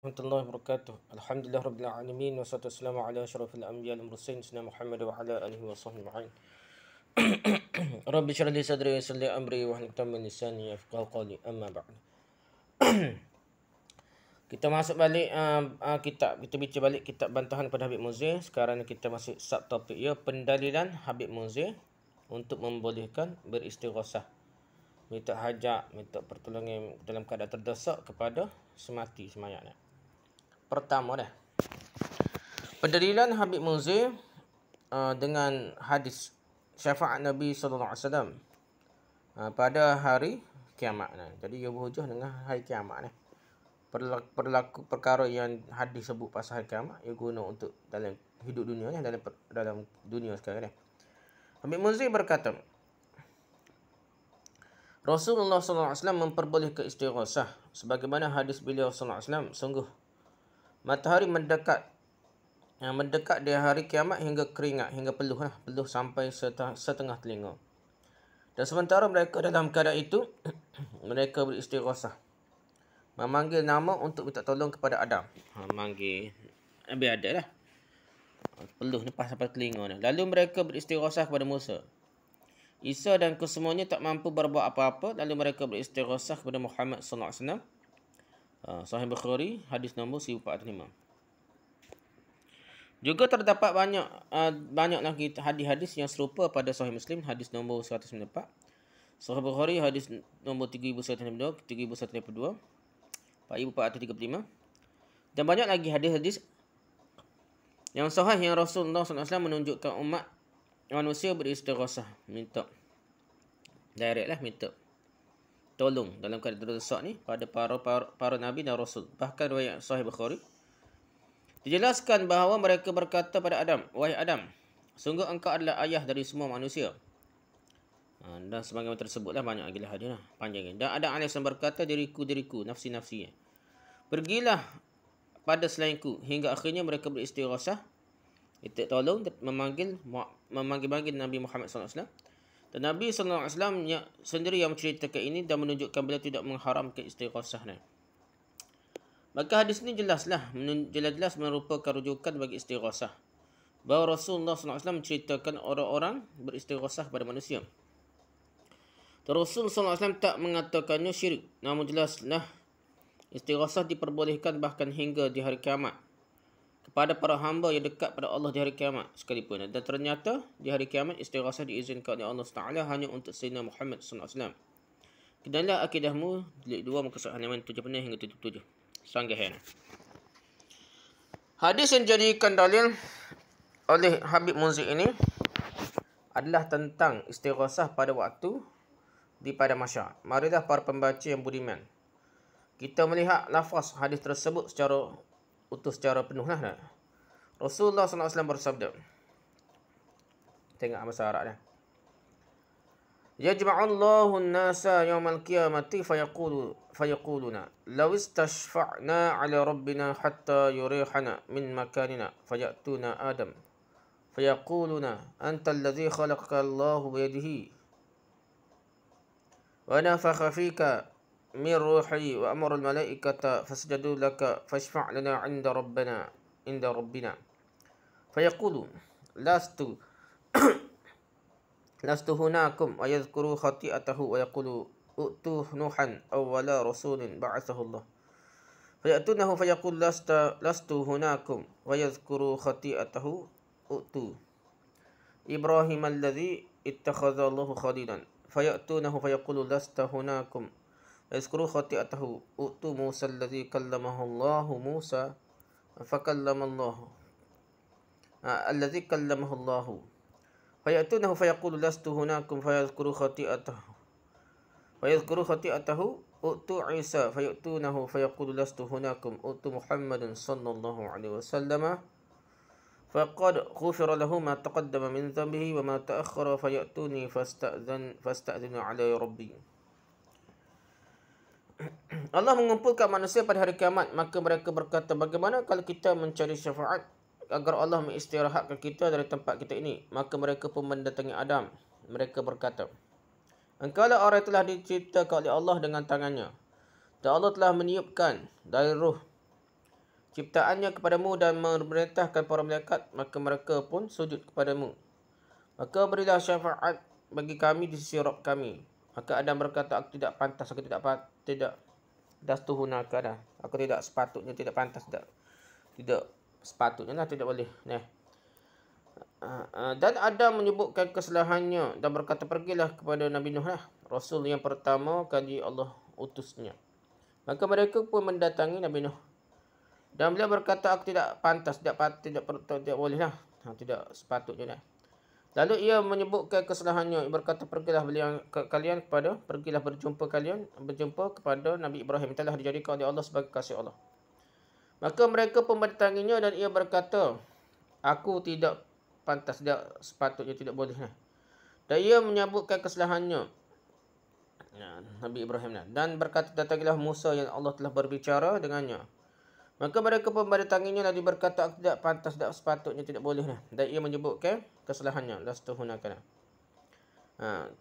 Warahmatullahi wabarakatuh. Alhamdulillah rabbil alamin wassalatu wassalamu ala asyrafil anbiya'i wal mursalin sayyidina Muhammad wa ala alihi wa sahbihi ajma'in. Rabbi shrah li sadri wa yassir li amri wa hlul 'uqdatam min lisani yafqahu qawli. Amma ba'd. Kita masuk balik kitab. Kita baca balik kitab bantahan pada Habib Munzir. Sekarang ni kita masuk subtopik ya, pendalilan Habib Munzir untuk membolehkan beristighasah, minta hajat, minta pertolongan dalam keadaan terdesak kepada semati semayang. Pertama dah, pendalilan Habib Munzir dengan hadis syafaat Nabi SAW pada hari kiamat. Jadi ia berhujah dengan hari kiamat ni. Perlaku perkara yang hadis sebut pasal hari kiamat, ia guna untuk dalam hidup dunia ni, dalam dunia sekarang ni. Habib Munzir berkata, Rasulullah SAW memperbolehkan istighasah sebagaimana hadis beliau SAW, sungguh matahari mendekat di hari kiamat hingga keringat, hingga peluh sampai setengah telinga. Dan sementara mereka dalam keadaan itu, mereka beristighasah, memanggil nama untuk minta tolong kepada Adam. Manggil Nabi Adam lah. Peluh ni pas sampai telinga ni. Lalu mereka beristighasah kepada Musa, Isa dan kesemuanya tak mampu berbuat apa-apa. Lalu mereka beristighasah kepada Muhammad SAW. Sahih Bukhari, hadis nombor 1405. Juga terdapat banyak lagi hadis-hadis yang serupa pada Sahih Muslim, hadis nombor 194. Sahih Bukhari, hadis nombor 3162, 3152, 4435. Dan banyak lagi hadis-hadis yang sahih yang Rasulullah SAW menunjukkan umat manusia beristighasah, minta direct lah, minta tolong dalam keadaan terdesak ni pada para nabi dan rasul. Bahkan riwayat Sahih Bukhari dijelaskan bahawa mereka berkata pada Adam, wahai Adam, sungguh engkau adalah ayah dari semua manusia. Dan sebagaimana tersebutlah banyak lagi hadis panjang. Dan Adam AS berkata, diriku, nafsi, pergilah pada selainku, hingga akhirnya mereka beristighasah, minta tolong, memanggil Nabi Muhammad SAW. Dan Nabi SAW sendiri yang menceritakan ini dan menunjukkan beliau tidak mengharamkan istighasah ni. Maka hadis ini jelas merupakan rujukan bagi istighasah, bahawa Rasulullah SAW menceritakan orang-orang beristighasah kepada manusia. Rasulullah SAW tak mengatakannya syirik, namun jelaslah istighasah diperbolehkan bahkan hingga di hari kiamat kepada para hamba yang dekat pada Allah di hari kiamat sekalipun. Dan ternyata di hari kiamat istighasah diizinkan oleh Allah Taala hanya untuk Sayyidina Muhammad SAW. Kenalilah akidahmu, jilid 2 muka surat halaman 76 hingga 77. Sanggahan. Hadis yang dijadikan dalil oleh Habib Munzir ini adalah tentang istighasah pada waktu di padang mahsyar. Marilah para pembaca yang budiman, kita melihat lafaz hadis tersebut secara utuh, secara penuh lah. Rasulullah SAW bersabda, tengok bahasa Arab dah. Yajma'ullahu an-nasa yawmal qiyamati fayaquluna law istashfa'na 'ala rabbina hatta yurihana min makanina fayatuna Adam fayaquluna anta alladhi khalaqaka Allahu biyadihi wa nafakha fika min ruhi wa amara al-malaikata fasjadu laka fashfa' lana 'inda rabbina fayaqulu lastu hunakum wa yadhkuru khati'atahu wa yaqulu u'tu nuhan awwala rasulin ba'athahu Allah fayatunahu fayaqul lastu hunakum wa yadhkuru khati'atahu u'tu Ibrahim alladhi ittakhadha Allahu khalilan fayatunahu fayaqulu lasta hunakum wa yadhkuru khati'atahu u'tu Musa alladhi kallamahu Allahu Musa fakallama Allahu alladhi kallamahu Allahu fayatunahu fayaqulu lastu hunakum fayadhkuru khati'atahu u'tu Isa fayatunahu fayaqulu lastu hunakum u'tu Muhammadan sallallahu alaihi wasallam faqad ghufira lahu ma taqaddama min dhanbihi wa ma ta'akhkhara fayatuni fasta'dhinu ala rabbi. Allah mengumpulkan manusia pada hari kiamat, maka mereka berkata, bagaimana kalau kita mencari syafaat agar Allah mengistirahatkan kita dari tempat kita ini? Maka mereka pun mendatangi Adam. Mereka berkata, engkaulah orang yang telah diciptakan oleh Allah dengan tangannya, dan Allah telah meniupkan dari ruh ciptaannya kepadamu dan memerintahkan para malaikat, maka mereka pun sujud kepadamu. Maka berilah syafaat bagi kami di sisi Rabb kami. Maka Adam berkata, aku tidak pantas, aku tidak dastuhunaka dah. Aku tidak sepatutnya, tidak pantas, tidak sepatutnya lah, tidak boleh. Dan Adam menyebutkan kesalahannya dan berkata, pergilah kepada Nabi Nuh lah, Rasul yang pertama kali Allah utusnya. Maka mereka pun mendatangi Nabi Nuh. Dan beliau berkata, aku tidak pantas, tidak boleh lah. Tidak sepatutnya lah. Lalu ia menyebutkan kesalahannya, berkata, pergilah berjumpa kepada Nabi Ibrahim, telah dijadikan oleh Allah sebagai kasih Allah. Maka mereka pun mendatanginya dan ia berkata, aku tidak pantas, tidak sepatutnya, tidak boleh lah. Dan ia menyebutkan kesalahannya, Nabi Ibrahim, dan berkata, datangilah Musa yang Allah telah berbicara dengannya. Maka mereka pun mendatanginya dan dia berkata, aku tidak pantas, tidak sepatutnya, tidak boleh lah. Dan ia menyebutkan kesalahannya, lastuhunaka.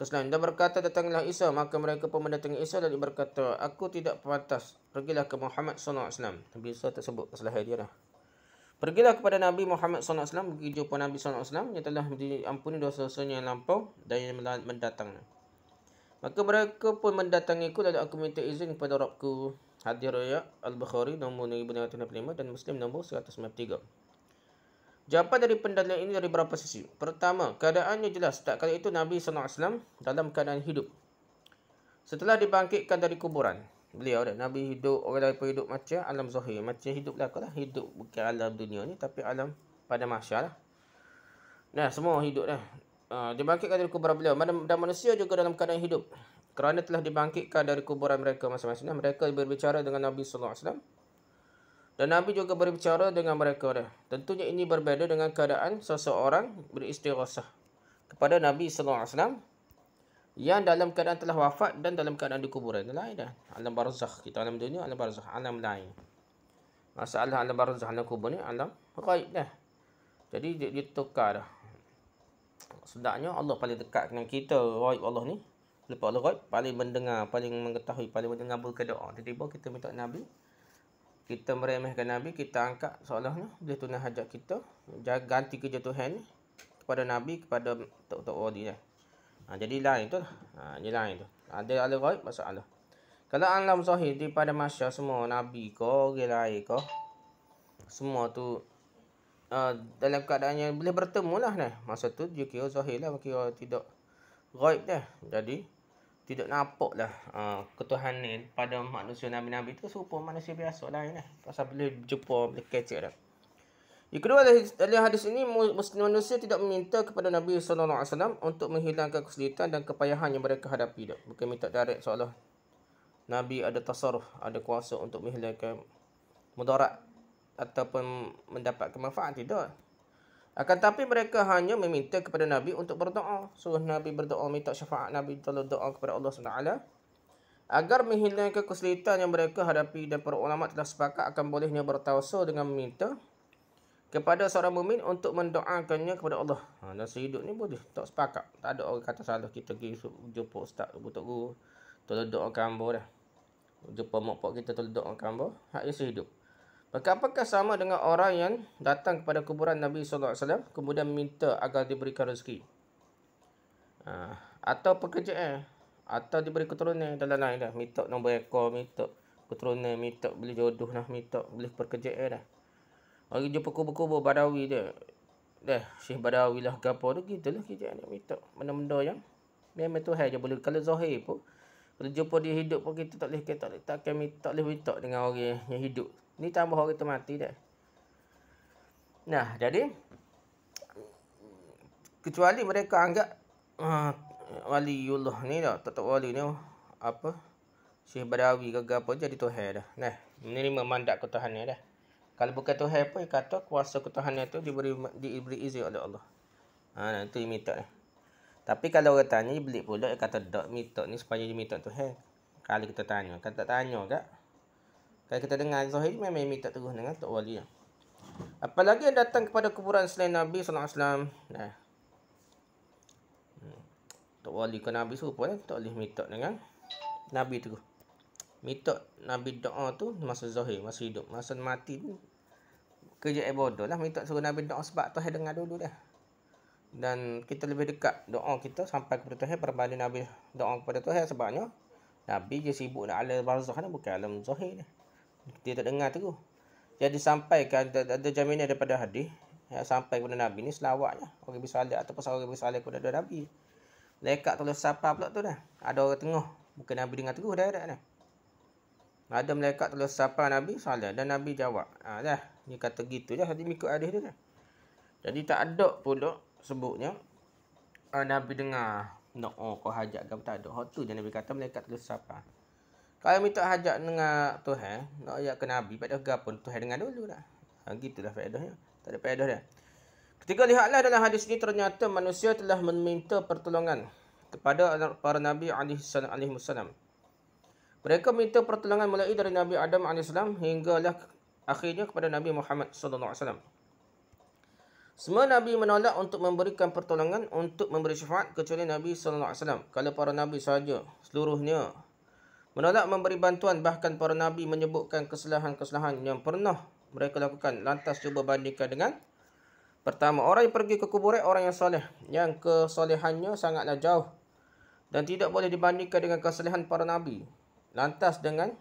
Kesalahan. Dan berkata, datangilah Isa. Maka mereka pun mendatangi Isa dan dia berkata, aku tidak pantas, pergilah ke Muhammad SAW. Nabi Isa tersebut kesalahan dia dah. Pergilah kepada Nabi Muhammad SAW, pergi jumpa Nabi SAW yang telah diampuni dosa-dosanya yang lampau dan yang mendatang. Maka mereka pun mendatangiku, lalu aku minta izin kepada Rabbku. Hadis riwayat Al-Bukhari nombor 1965 dan Muslim nombor 193. Jawapan dari pendalilan ini dari beberapa sisi. Pertama, keadaannya jelas. Tak kala itu Nabi SAW dalam keadaan hidup. Setelah dibangkitkan dari kuburan, beliau Nabi hidup, orang lain pun hidup macam alam zahir. Macam hidup lah, hidup bukan alam dunia ni, tapi alam pada mahsyar lah. Semua hidup dah. Dibangkitkan dari kuburan beliau. Dan manusia juga dalam keadaan hidup. Kerana telah dibangkitkan dari kuburan mereka masing-masing. Mereka berbicara dengan Nabi SAW. Dan Nabi juga berbicara dengan mereka. Tentunya ini berbeza dengan keadaan seseorang beristighasah kepada Nabi SAW yang dalam keadaan telah wafat dan dalam keadaan di kuburan. Lain dah. Alam barzakh. Kita alam dunia, alam barzakh. Alam lain. Masalah alam barzakh, alam kubur ni alam ghaib dah. Jadi dia tukar dah. Sedangnya Allah paling dekat dengan kita. Ghaib Allah ni. Lepas Allah ghaib, paling mendengar, paling mengetahui, paling mengabulkan doa. Tiba-tiba kita minta Nabi, kita meremehkan Nabi, kita angkat seolah-olah boleh tunai hajat kita, ganti kerja Tuhan ni kepada Nabi, kepada tok-tok wali lah. Jadi lain tu lah. Jadi lain tu. Ada alam ghaib, masalah. Kalau alam zahir di pada masyarakat semua, Nabi ko, orang lain ko, semua tu dalam keadaan yang boleh bertemu lah. Masa tu dia kira zahir lah, kira tidak ghaib dah. Jadi tidak nampak lah ketuhanan pada manusia Nabi-Nabi tu serupa manusia biasa lain lah. Pasal boleh jumpa, boleh kecek dah. Yang kedua, dalam hadis ini manusia tidak meminta kepada Nabi SAW untuk menghilangkan kesulitan dan kepayahan yang mereka hadapi. Bukan minta direct seolah Nabi ada tasarruf, ada kuasa untuk menghilangkan mudarat ataupun mendapatkan manfaat. Tidak. Akan tapi mereka hanya meminta kepada Nabi untuk berdoa. Suruh Nabi berdoa, minta syafaat Nabi, tolong doa kepada Allah SWT agar menghilangkan kesulitan yang mereka hadapi. Dan para ulama telah sepakat akan bolehnya bertawasul dengan meminta kepada seorang mukmin untuk mendoakannya kepada Allah. Dan sehidup ni boleh. Tak sepakat. Tak ada orang kata salah kita pergi jumpa ustaz, butuk guru, tolong doakan hamba dah. Jumpa mak pak kita, tolong doakan hamba. Hak dia sehidup. Maka apakah sama dengan orang yang datang kepada kuburan Nabi SAW kemudian minta agar diberikan rezeki? Atau pekerjaan, atau diberi keturunan dalam lain dah. Minta nombor ekor, minta keturunan, minta beli jodoh lah, minta beli pekerjaan dah. Orang jumpa kubur-kubur Badawi dia. Syekh Badawi lah, gapo tu gitulah kerjaan dia, minta benda-benda yang memang Tuhan je boleh. Kalau zahir pun, kalau jumpa dia hidup pun kita tak boleh minta dengan orang yang hidup. Ni tambah orang tu mati dah. Jadi kecuali mereka anggap waliullah ni dah, tak wali ni apa? Syekh Badawi ke apa jadi Tuhan dah. Menerima mandat ketuhanan dah. Kalau bukan Tuhan pun kata kuasa ketuhanan tu diberi izin oleh Allah. Itu dia minta dah. Tapi kalau orang tanya iblis pula, dia kata tak minta ni supaya dia minta Tuhan. Kalau kita tanya, kalau tak tanya tak. Kalau kita dengar zahir memang minta terus dengan tok wali. Apalagi yang datang kepada kuburan selain Nabi SAW. Tok wali ke Nabi serupa lah. Tak boleh minta dengan Nabi terus. Minta Nabi doa tu masa zahir, masa hidup. Masa mati tu kerja bodoh lah. Minta suruh Nabi doa sebab Tuhan dengar dulu dah. Dan kita lebih dekat doa kita sampai kepada Tuhan berbanding Nabi doa kepada Tuhan. Sebabnya Nabi je sibuk nak alam barzakh ni, bukan alam zahir ni. Dia tak dengar terus. Jadi sampaikan ada jaminan daripada hadis yang sampai kepada Nabi ni selawatnya. Orang bersalih ataupun orang bersalih kepada Nabi. Malaikat tulis siapa pula tu dah. Ada orang tengah. Bukan Nabi dengar terus dah. Ada malaikat tulis siapa Nabi salih dan Nabi jawab. Dah. Dia kata gitu je. Jadi ikut hadis dia dah. Jadi tak ada pula sebutnya Nabi dengar doa kau hajat ke tak ada. Hak tu je Nabi kata malaikat tulis siapa. Kalau minta hajat dengan Tuhan, nak ayat ke Nabi, pada gapun Tuhan dengar dulu dah. Gitulah faedahnya. Tak ada faedah dah. Ketika lihatlah dalam hadis ini ternyata manusia telah meminta pertolongan kepada para Nabi alaihi wasallam. Mereka minta pertolongan mulai dari Nabi Adam AS hinggalah akhirnya kepada Nabi Muhammad SAW. Semua Nabi menolak untuk memberikan pertolongan untuk memberi syafaat kecuali Nabi SAW. Kalau para Nabi sahaja seluruhnya menolak memberi bantuan, bahkan para Nabi menyebutkan kesalahan-kesalahan yang pernah mereka lakukan. Lantas cuba bandingkan dengan pertama, orang yang pergi ke kuburan orang yang soleh, yang kesolehannya sangatlah jauh dan tidak boleh dibandingkan dengan kesalehan para Nabi. Lantas dengan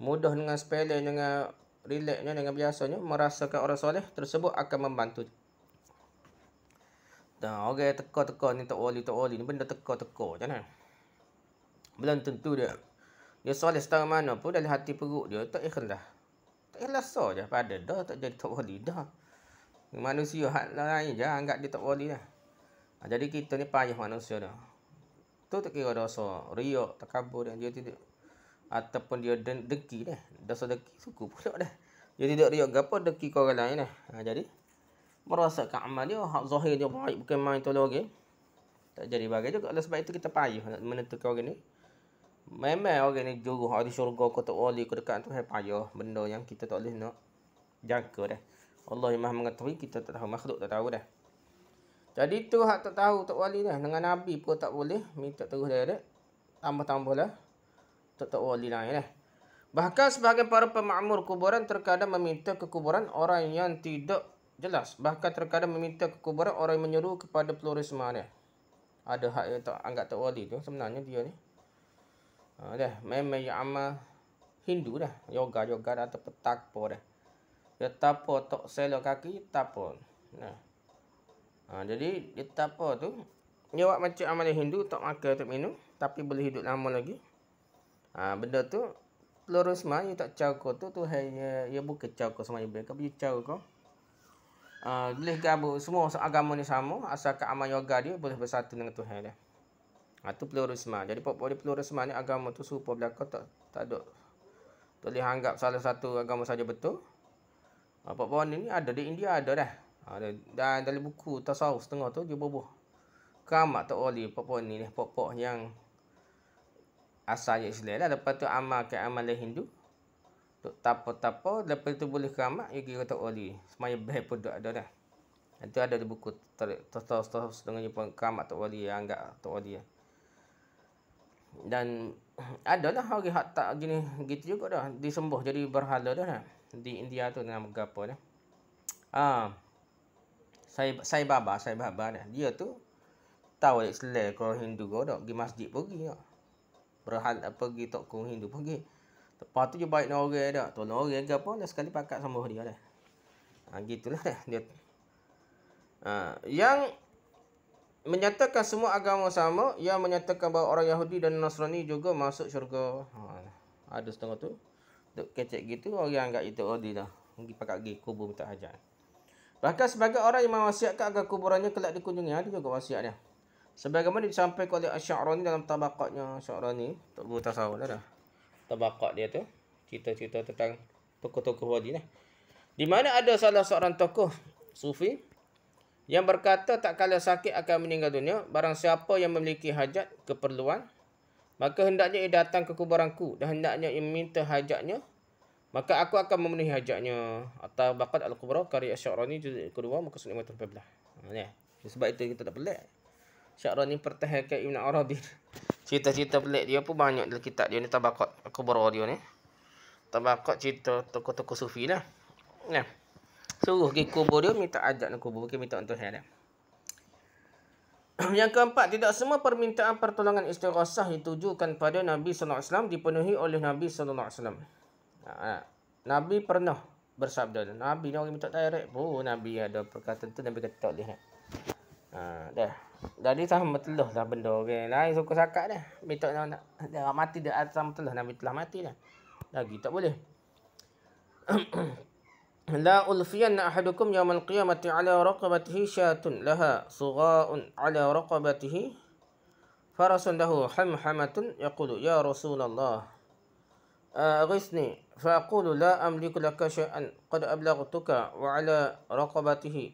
mudah, dengan sepele, dengan relaxnya, dengan biasanya merasakan orang soleh tersebut akan membantu. Dah, orang teka-teka ni tak wali ni benda teka-teka je nah. Belum tentu dia soleh setara mana pun dalam hati perut dia tak ikhlas. Tak ikhlas saja pada dah tak jadi tak wali dah. Manusia hak lain je anggap dia tak wali dah. Jadi kita ni payah manusia dah. Tu tak kira dosa riak, takabur dia tidak, ataupun dia dengki dah. Dosa dengki suku pula dah. Dia tidak riak gapo dengki ke orang lain dah. Jadi merasakan amal dia hak zahir dia baik bukan main tolong orang. Tak jadi bagai juga. Oleh sebab itu kita payah nak menentukan orang ni. Memang orang ni juru hari syurga ke tak wali ke dekat tu payah benda yang kita tak boleh nak jangka dah. Allah yang Maha mengetahui, kita tak tahu, makhluk tak tahu dah. Jadi tu hak tak tahu tak wali dah. Dengan Nabi pun tak boleh minta terus direct. Tambah-tambah lah tak wali lain dah. Bahkan sebahagian para pemakmur kuburan terkadang meminta ke kuburan orang yang tidak jelas. Bahkan terkadang meminta ke kuburan orang yang menyeru kepada pluralisme dah. Ada hak yang tak anggap tak wali tu sebenarnya dia ni. Dah memang yang amal Hindu dah. Yoga dah atau petapa dah. Dia tapa tok selok kaki tapa. Nah. Jadi dia tapa tu dia buat macam amalan Hindu, tak makan tak minum tapi boleh hidup lama lagi. Benda tu pluralisme dia tak cakap tu hanya dia bukan cakap sama ibu ke bicara kau. Boleh gabung semua agama ni sama asalkan amal yoga dia boleh bersatu dengan Tuhan dia. Tu pluralisme. Jadi pokok pluralisme ni agama tu serupa belaka tak ada. Tak boleh anggap salah satu agama saja betul. Pokok ni ada di India ada dah. Dan dalam buku tasawuf setengah tu dia bubuh keramat tak wali pokok ni pokok yang asal Islam lah. Lepas tu amalkan amalan Hindu. Tapa-tapa lepas tu boleh keramat dia kira tak wali. Semaya baik pun ada dah. Itu ada di buku tasawuf setengah ni pun keramat tak wali yang anggap tak wali. Dan adalah orang hak tak gini gitu juga dah disembah jadi berhala dah. Di India tu nama gapo dah. Sai Baba dah. Dia tu tahu Islam kalau Hindu kau dak pergi masjid pergi dak. Berhala pergi tok kau Hindu pergi. Lepas tu je baik nak orang dak. Tolong orang gapo dah sekali pakat sembah dia dah. Gitulah dah dia. Yang menyatakan semua agama sama, yang menyatakan bahawa orang Yahudi dan Nasrani juga masuk syurga. Ada setengah tu. Duk kecek gitu orang anggap itu odi dah. Pergi pakat pergi kubur minta hajat. Bahkan sebagai orang yang mewasiatkan agar kuburannya kelak dikunjungi, ada juga wasiat dia. Sebagaimana disampaikan oleh Asy-Sya'rani dalam tabaqatnya. Asy-Sya'rani tak boleh tasawuf dah. Tabaqat dia tu cerita-cerita tentang tokoh-tokoh wali lah. Di mana ada salah seorang tokoh sufi yang berkata tak kala sakit akan meninggal dunia, barang siapa yang memiliki hajat, keperluan, maka hendaknya ia datang ke kuburanku dan hendaknya ia meminta hajatnya, maka aku akan memenuhi hajatnya. Atau Baqat Al-Kubra karya Asy-Sya'rani juzuk kedua muka surat 14. Sebab itu kita tak pelik. Asy-Sya'rani pertahankan Ibn Arabi. Cerita-cerita pelik dia pun banyak dalam kitab dia ni Tabaqat Al-Kubra dia ni. Tabaqat cerita tokoh-tokoh sufi lah. Nah. Suruh pergi kubur dia, minta ajak nak kubur, bukan minta untuk Tuhan dia. Yang keempat, tidak semua permintaan pertolongan istighasah ditujukan pada Nabi SAW dipenuhi oleh Nabi SAW. Nabi pernah bersabda. Nabi ni orang minta direct pun. Nabi ada perkataan tu, Nabi kata tak boleh. Dah. Jadi sama telah dah benda orang lain suka sakat dah. Minta nak mati dah sama telah Nabi telah mati dah. Lagi tak boleh. La ulfiyanna ahadukum yawmal qiyamati ala raqabatihi syatun laha sugha'un ala raqabatihi farasun lahu hamhamatun yaqulu ya Rasulullah aghisni faqulu la amliku laka syai'an qad ablaghtuka wa ala raqabatihi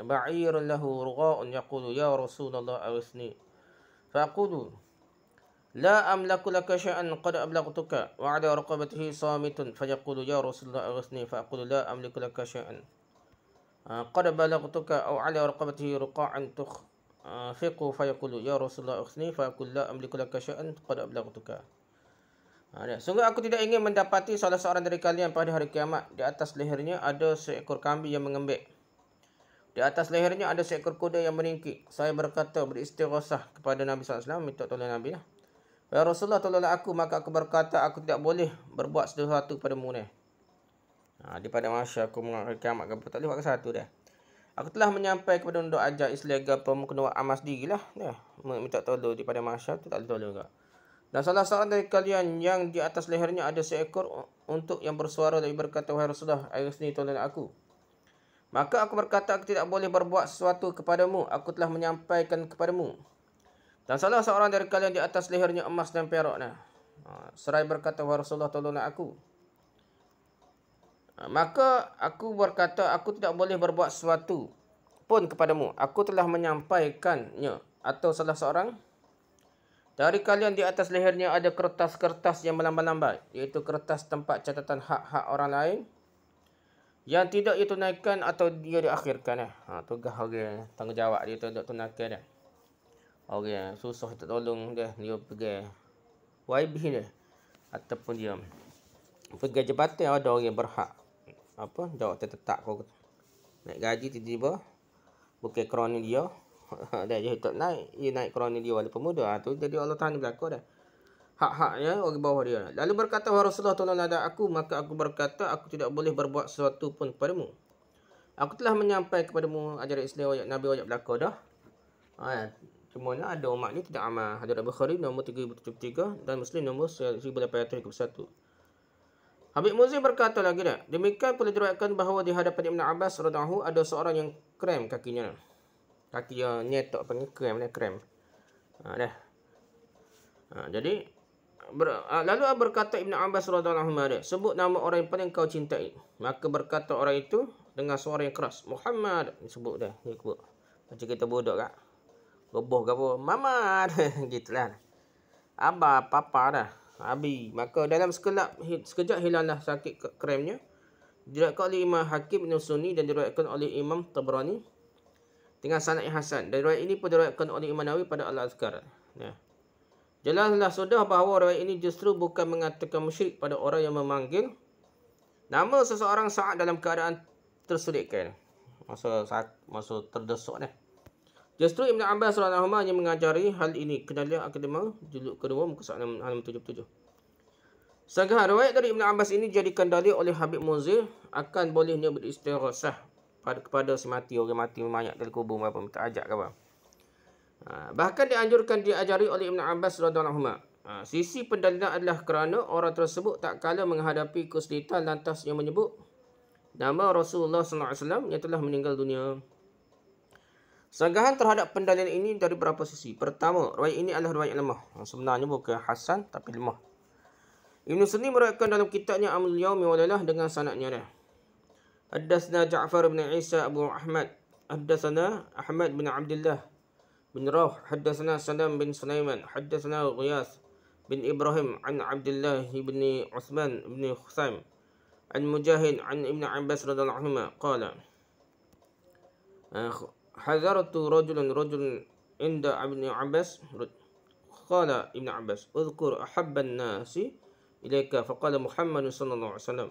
ba'irun lahu rugha'un yaqulu ya Rasulullah aghisni faqulu لا أملك لك شيئا قد أبلغتك وعلى رقبته صامت فيقول يا رسول الله أغثني فأقول لا أملك لك شيئا قد بلغتك أو على رقبته رقاعا تخفق فيقول يا رسول الله أغثني فأقول لا أملك لك شيئا قد أبلغتك. Sungguh aku tidak ingin mendapati salah seorang dari kalian pada hari kiamat di atas lehernya ada seekor kambing yang mengembik. Di atas lehernya ada seekor kuda yang meningkik. Saya berkata beristighasah kepada Nabi SAW, minta tolong Nabi lah. Ya Rasulullah tolonglah aku, maka aku berkata aku tidak boleh berbuat sesuatu padamu ni. Di pada masa aku menghadap kiamat ke tak boleh buat satu dah. Aku telah menyampaikan kepada undang ajar Islam agama kena buat amas dirilah. Minta tolong di pada masa tu tak boleh tolong juga. Dan salah seorang dari kalian yang di atas lehernya ada seekor untuk yang bersuara dan berkata wahai Rasulullah ayusni tolonglah aku. Maka aku berkata aku tidak boleh berbuat sesuatu kepadamu, aku telah menyampaikan kepadamu. Dan salah seorang dari kalian di atas lehernya emas dan perak. Seraya berkata, wahai Rasulullah tolonglah aku. Maka aku berkata, aku tidak boleh berbuat sesuatu pun kepadamu. Aku telah menyampaikannya. Atau salah seorang dari kalian di atas lehernya ada kertas-kertas yang melambai-lambai. Iaitu kertas tempat catatan hak-hak orang lain. Yang tidak ditunaikan atau dia diakhirkan. Tugas orang tanggungjawab dia untuk tunaikan dah. Orang susah tak tolong dia, dia pergi YB dia ataupun dia pergi jabatan ada orang berhak jawab tetap kau naik gaji tiba-tiba bukan kerana dia dah jadi tak naik, dia naik kerana dia walaupun muda tu jadi Allah Taala berlaku dah hak-haknya orang bawah dia. Lalu berkata wahai Rasulullah tolonglah aku, maka aku berkata aku tidak boleh berbuat sesuatu pun kepadamu. Aku telah menyampaikan kepadamu ajaran Islam Nabi wajib berlaku dah. Cuma ada umat ni tidak amal. Hadis Bukhari nombor 3073 dan Muslim nombor 1831. Habib Muzir berkata lagi dah. Demikian pula diriwayatkan bahawa di hadapan Ibn Abbas radhiyallahu ada seorang yang krem kakinya. Kaki yang nyetok panggil krem. Jadi lalu berkata Ibn Abbas radhiyallahu anhu, sebut nama orang yang paling kau cintai. Maka berkata orang itu dengan suara yang keras, Muhammad. Sebut dah. Macam kita bodoh kak. Goboh ke apa? Mama gitulah. Abah, papa dah. Abi. Maka dalam sekejap hilanglah sakit kremnya. Diriwayatkan oleh Imam Hakim bin Sunni dan diriwayatkan oleh Imam Tabrani dengan sanad yang hasan. Dan riwayat ini pun diriwayatkan oleh Imam Nawawi pada Al-Azkar. Jelaslah sudah bahawa riwayat ini justru bukan mengatakan musyrik pada orang yang memanggil nama seseorang saat dalam keadaan tersulitkan. Masa terdesok dah. Justru Ibn Abbas radhiyallahu anhu yang mengajari hal ini. Kenalian Akademik jilid kedua muka surat halaman 77. Sanggah riwayat dari Ibn Abbas ini dijadikan dalil oleh Habib Muzir akan bolehnya beristighasah kepada si mati, orang mati mayat dari kubur apa minta ajak ke apa. Bahkan dianjurkan diajari oleh Ibn Abbas radhiyallahu anhu. Sisi pendalilan adalah kerana orang tersebut tak kala menghadapi kesulitan lantas yang menyebut nama Rasulullah SAW yang telah meninggal dunia. Sanggahan terhadap pendalilan ini dari beberapa sisi. Pertama, riwayat ini adalah riwayat lemah. Sebenarnya bukan hasan tapi lemah. Ibn Sunni meriwayatkan dalam kitabnya Amul Yaumi wal Lailah dengan sanadnya dah. Haddatsana Ja'far bin Isa Abu Ahmad. Haddatsana Ahmad bin Abdullah bin Rauh. Haddatsana Salam bin Sulaiman. Haddatsana Ghiyath bin Ibrahim an Abdullah bin Uthman bin Khusaim an Mujahid an Ibn Abbas radhiyallahu anhu qala حذرت رجل عند ابن عباس قال ابن عباس اذكر أحب الناس إليك فقال محمد صلى الله عليه وسلم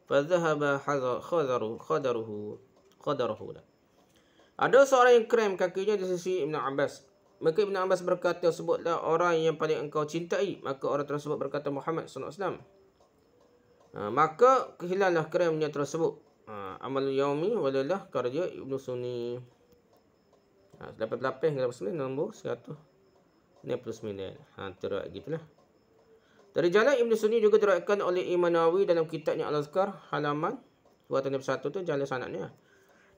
fadhahaba qadaruhu. Ada seorang yang krem kakinya di sisi Ibn Abbas. Maka Ibn Abbas berkata, sebutlah orang yang paling engkau cintai. Maka orang tersebut berkata Muhammad SAW. Maka kehilanganlah kremnya tersebut. Amal yaumi walalah karya Ibn Sunni. 88 hingga 89 nombor 169. Teruk gitulah. Dari jalan Ibn Sunni juga diriwayatkan oleh Imam Nawawi dalam kitabnya Al-Azkar halaman 201 tu jalan sanadnya.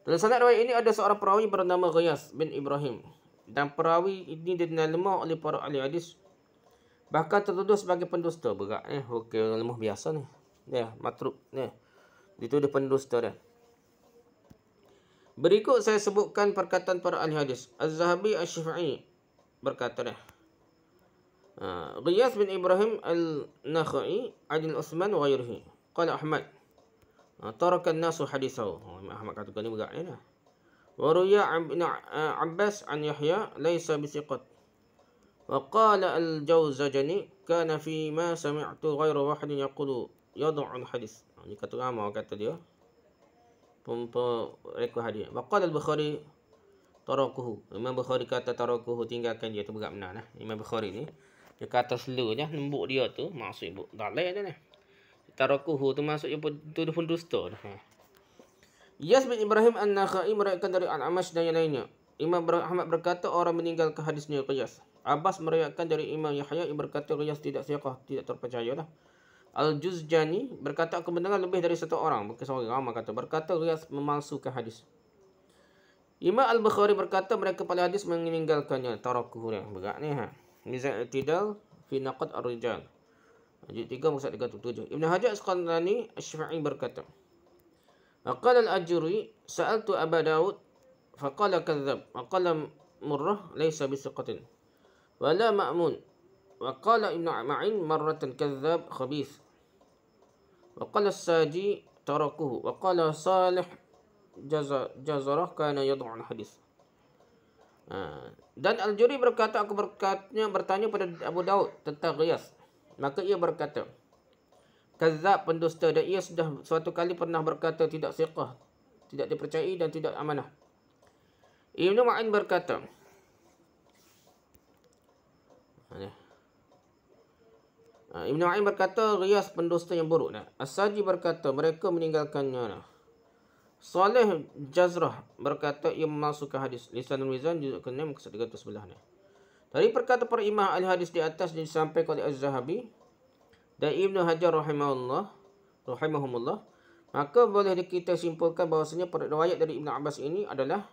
Dalam sanad riwayat ini ada seorang perawi bernama Ghiyas bin Ibrahim. Dan perawi ini dinilai lemah oleh para ahli hadis. Bahkan tertuduh sebagai pendusta. Berat Bukan lemah biasa ni. Matruk. Dituduh pendusta dah. Berikut saya sebutkan perkataan para ahli hadis. Az-Zahabi Asy-Syafi'i berkata Ghiyas bin Ibrahim al-Nakhai Adil Uthman wa ghayrihi. Qala Ahmad. Tarakan nasu hadithahu. Ahmad katakan ni berat ni dah. Wa ruya Ibn Abbas an Yahya laysa bisiqat. Wa qala al-Jawzajani kana fi ma sami'tu ghayra wahidin yaqulu yad'u al-hadith. Ni kata ramai kata dia. Rekod hadis. Wa qala al-Bukhari tarakuhu. Imam Bukhari kata tarakuhu, tinggalkan dia tu berat benar lah. Imam Bukhari ni dia kata slow je, lembut dia tu maksud ibu tak lain dah ni. Tarakuhu tu maksudnya tuduh pendusta dah. Iyas bin Ibrahim An-Nakhai meriwayatkan dari Al-Amash dan yang lainnya. Imam Ahmad berkata orang meninggalkan hadisnya Qiyas. Abbas meriwayatkan dari Imam Yahya yang berkata Qiyas tidak siqah, tidak terpercaya lah. Al-Juzjani berkata aku mendengar lebih dari satu orang, bukan seorang ramai berkata Qiyas memalsukan hadis. Imam Al-Bukhari berkata mereka paling hadis meninggalkannya. Tarakuhu yang berat ni Mizan I'tidal fi Naqd Ar-Rijal. Juz 3 muka 37. Ibn Hajar Asqalani Asy-Syafi'i berkata, Qala al-Ajuri sa'altu Aba Daud faqala kadzdzab wa qala Murrah laysa bisiqatin wa la Ma'mun wa qala Ibn Ma'in marratan kadzdzab khabith wa qala As-Saji tarakuhu wa qala Salih Jazarah kana yad'u al-hadis. Dan Al-Juri berkata aku bertanya pada Abu Daud tentang Ghiyas. Maka ia berkata kadzab, pendusta, dan ia sudah suatu kali pernah berkata tidak siqah, tidak dipercayai dan tidak amanah. Ibnu Ma'in berkata Ibnu Ma'in berkata Ghiyas pendusta yang buruk. As-Saji berkata mereka meninggalkannya. Salih Jazrah berkata ia memalsukan hadis. Lisanul Mizan juzuk ke-6 muka 311. Dari perkata para imam ahli hadis di atas disampaikan oleh Az-Zahabi dan Ibnu Hajar rahimahumullah, maka boleh kita simpulkan bahawasanya riwayat dari Ibn Abbas ini adalah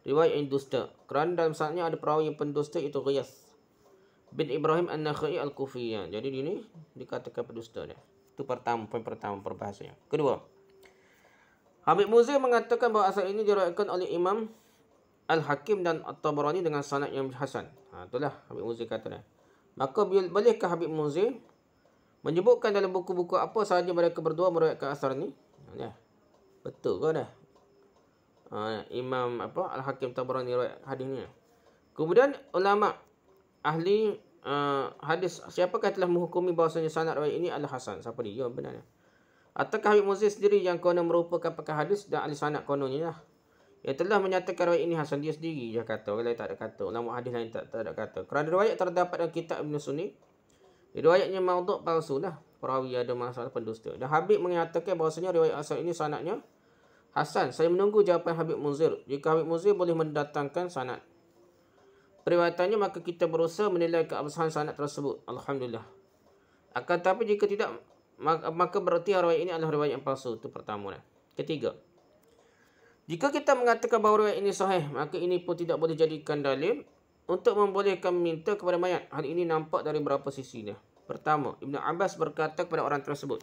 riwayat yang dusta. Kerana dalam sanadnya ada perawi yang pendusta iaitu Ghiyas bin Ibrahim An-Nakhai Al-Kufi. Jadi ini dikatakan pendusta dia. Itu poin pertama perbahasannya. Kedua, Habib Muzir mengatakan bahawa asal ini diriwayatkan oleh Imam Al-Hakim dan At-Tabarani dengan sanad yang hasan. Itulah Habib Muzir kata dah. Maka bolehkah Habib Muzir menyebutkan dalam buku-buku apa sahaja mereka berdua meriwayatkan asar ni? Betul ke dah? Imam Al-Hakim Tabarani riwayat hadis ni. Kemudian ulama ahli hadis siapakah telah menghukumi bahawasanya sanad riwayat ini adalah hasan? Siapa dia? Ya, benar. Ataukah Habib Muzir sendiri yang konon merupakan pakar hadis dan ahli sanad kononnya lah, yang telah menyatakan riwayat ini hasan? Dia sendiri dia kata, orang lain tak ada kata, ulama hadis lain tak ada kata. Kerana riwayat terdapat dalam kitab Ibn Sunni, riwayatnya maudhu' palsu lah, perawi ada masalah pendusta. Dan Habib mengatakan bahawasanya riwayat asal ini sanadnya hasan. Saya menunggu jawapan Habib Muzir. Jika Habib Muzir boleh mendatangkan sanad periwayatannya, maka kita berusaha menilai keabsahan sanad tersebut. Alhamdulillah. Akan tetapi jika tidak, maka berarti riwayat ini adalah riwayat yang palsu. Itu pertama. Ketiga, jika kita mengatakan bahawa riwayat ini sahih, maka ini pun tidak boleh jadikan dalil untuk membolehkan meminta kepada mayat. Hal ini nampak dari beberapa sisi dia. Pertama, Ibn Abbas berkata kepada orang tersebut,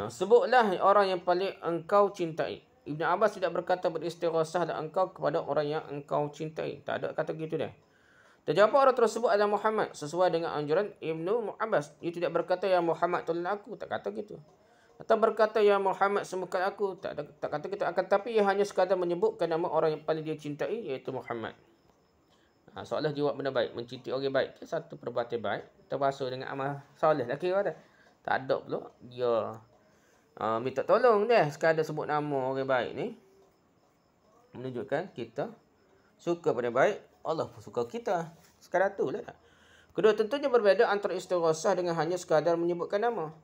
sebutlah orang yang paling engkau cintai. Ibn Abbas tidak berkata beristighasahlah engkau kepada orang yang engkau cintai. Tak ada kata gitu dah. Terjawab orang tersebut adalah Muhammad sesuai dengan anjuran Ibnu Abbas. Dia tidak berkata ya Muhammad tolong aku, tak kata gitu. Atau berkata ya Muhammad sembuhkan aku, tak kata gitu. Akan tapi ia hanya sekadar menyebutkan nama orang yang paling dia cintai, iaitu Muhammad. Soalah jawab benda baik, mencintai orang baik, satu perbuatan baik terbasuh dengan amal soleh. Laki ada tak ada pula dia minta tolong dia, sekadar sebut nama orang baik ni, menunjukkan kita suka pada baik, Allah pun suka kita. Sekadar tu lah. Kedua, tentunya berbeza antara istighasah dengan hanya sekadar menyebutkan nama.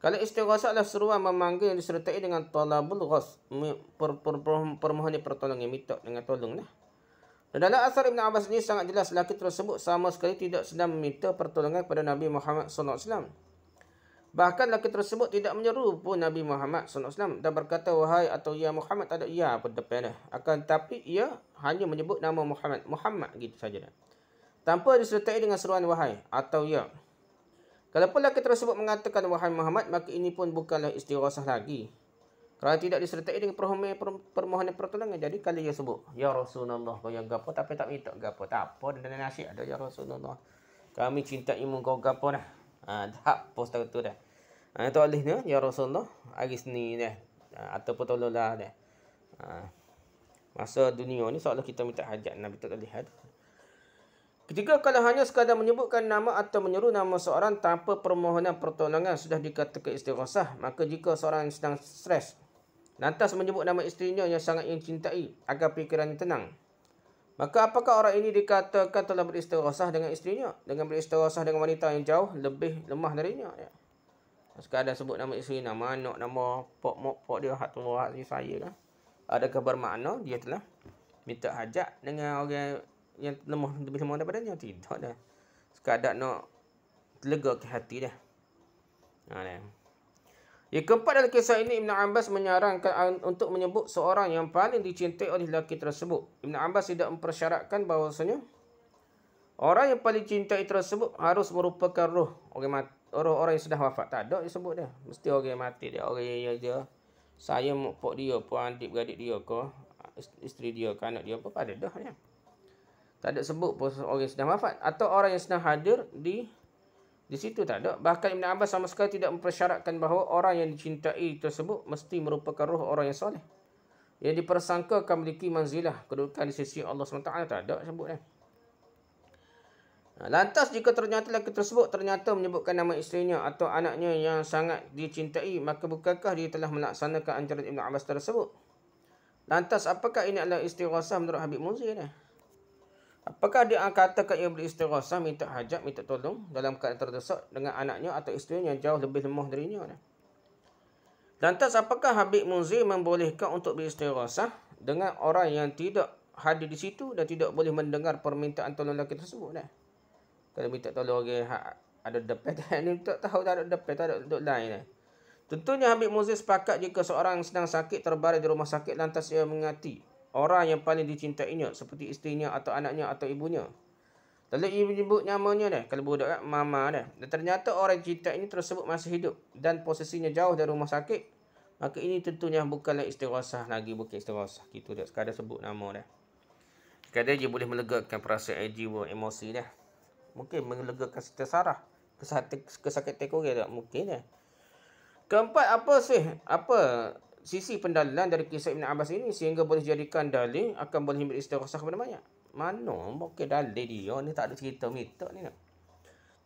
Kalau istighasah adalah seruan memanggil yang disertai dengan talabul ghas, permohonan pertolongan, minta dengan tolong lah. Dan dalam asar Ibn Abbas ini sangat jelas lelaki tersebut sama sekali tidak sedang meminta pertolongan kepada Nabi Muhammad SAW. Bahkan lelaki tersebut tidak menyeru pun Nabi Muhammad SAW dan berkata wahai atau ya Muhammad, tak ada ya pada depan dah. Akan tetapi ia hanya menyebut nama Muhammad, Muhammad gitu saja dah. Tanpa disertai dengan seruan wahai atau ya. Kalaupun lelaki tersebut mengatakan wahai Muhammad, maka ini pun bukanlah istighasah lagi. Kerana tidak disertai dengan permohonan pertolongan. Jadi kalau ia sebut ya Rasulullah kau yang gapo tapi tak minta gapo, tak apa, dan dalam nasihat ada ya Rasulullah, kami cinta imu kau gapo dah. Tak post tahu tu dah. Itu alihnya ya Rasulullah hari sini dah. Ataupun tolonglah dah. Masa dunia ni seolah kita minta hajat, Nabi tak lihat. Ketiga, kalau hanya sekadar menyebutkan nama atau menyeru nama seorang tanpa permohonan pertolongan sudah dikatakan istighasah, maka jika seorang sedang stres, lantas menyebut nama isterinya yang sangat ia cintai agar fikirannya tenang, maka apakah orang ini dikatakan telah beristighasah dengan isterinya, dengan beristighasah dengan wanita yang jauh lebih lemah darinya? Ya. Sekadar sebut nama isteri, nama anak, nama pok dia, hak tu, hak saya kan. Adakah bermakna dia telah minta hajat dengan orang yang lemah, lebih lemah daripadanya? Tidak dah. Sekadar nak lega ke hati dah. Yang keempat dalam kisah ini, Ibn Abbas menyarankan untuk menyebut seorang yang paling dicintai oleh lelaki tersebut. Ibn Abbas tidak mempersyaratkan bahawasanya orang yang paling cintai tersebut harus merupakan roh orang yang sudah wafat. Tak ada disebut dia. Mesti orang yang mati dia, orang yang dia sayang pok dia, pok adik-beradik dia ke, isteri dia ke, anak dia apa pada dah ya. Tak ada sebut pun orang yang sedang wafat atau orang yang sedang hadir di situ, tak ada. Bahkan Ibn Abbas sama sekali tidak mempersyaratkan bahawa orang yang dicintai tersebut mesti merupakan roh orang yang soleh, yang dipersangkakan memiliki manzilah, kedudukan di sisi Allah SWT. Tak ada sebut dah. Lantas jika ternyata lelaki tersebut ternyata menyebutkan nama isterinya atau anaknya yang sangat dicintai, maka bukankah dia telah melaksanakan anjuran Ibn Abbas tersebut? Lantas apakah ini adalah istighasah menurut Habib Munzir dah? Apakah dia katakan ia beristighasah, minta hajat, minta tolong dalam keadaan terdesak dengan anaknya atau isterinya yang jauh lebih lemah darinya? Lantas apakah Habib Munzir membolehkan untuk beristighasah dengan orang yang tidak hadir di situ dan tidak boleh mendengar permintaan tolong lelaki tersebut? Kalau minta tolong orang ada depan, ni tak tahu tak ada depan, tak ada duduk lain. Tentunya Habib Munzir sepakat jika seorang sedang sakit terbaring di rumah sakit lantas ia mengingati orang yang paling dicintainya seperti isterinya atau anaknya atau ibunya. Lalu ia menyebut namanya dah. Kalau budak kat mama dah. Dan ternyata orang yang cinta ini tersebut masih hidup dan posisinya jauh dari rumah sakit, maka ini tentunya bukanlah istighasah lagi, bukan istighasah. Gitu dah. Sekadar sebut nama dah. Sekadar dia boleh melegakan perasaan jiwa, emosi dah. Mungkin melegakan sersarah, kesakitan korang tak? Mungkin dah. Keempat, apa sisi pendalilan dari kisah Ibn Abbas ini sehingga boleh jadikan dalil akan boleh beristighasah kepada mayat? Mana mungkin dalil dia ni, tak ada cerita minta ni.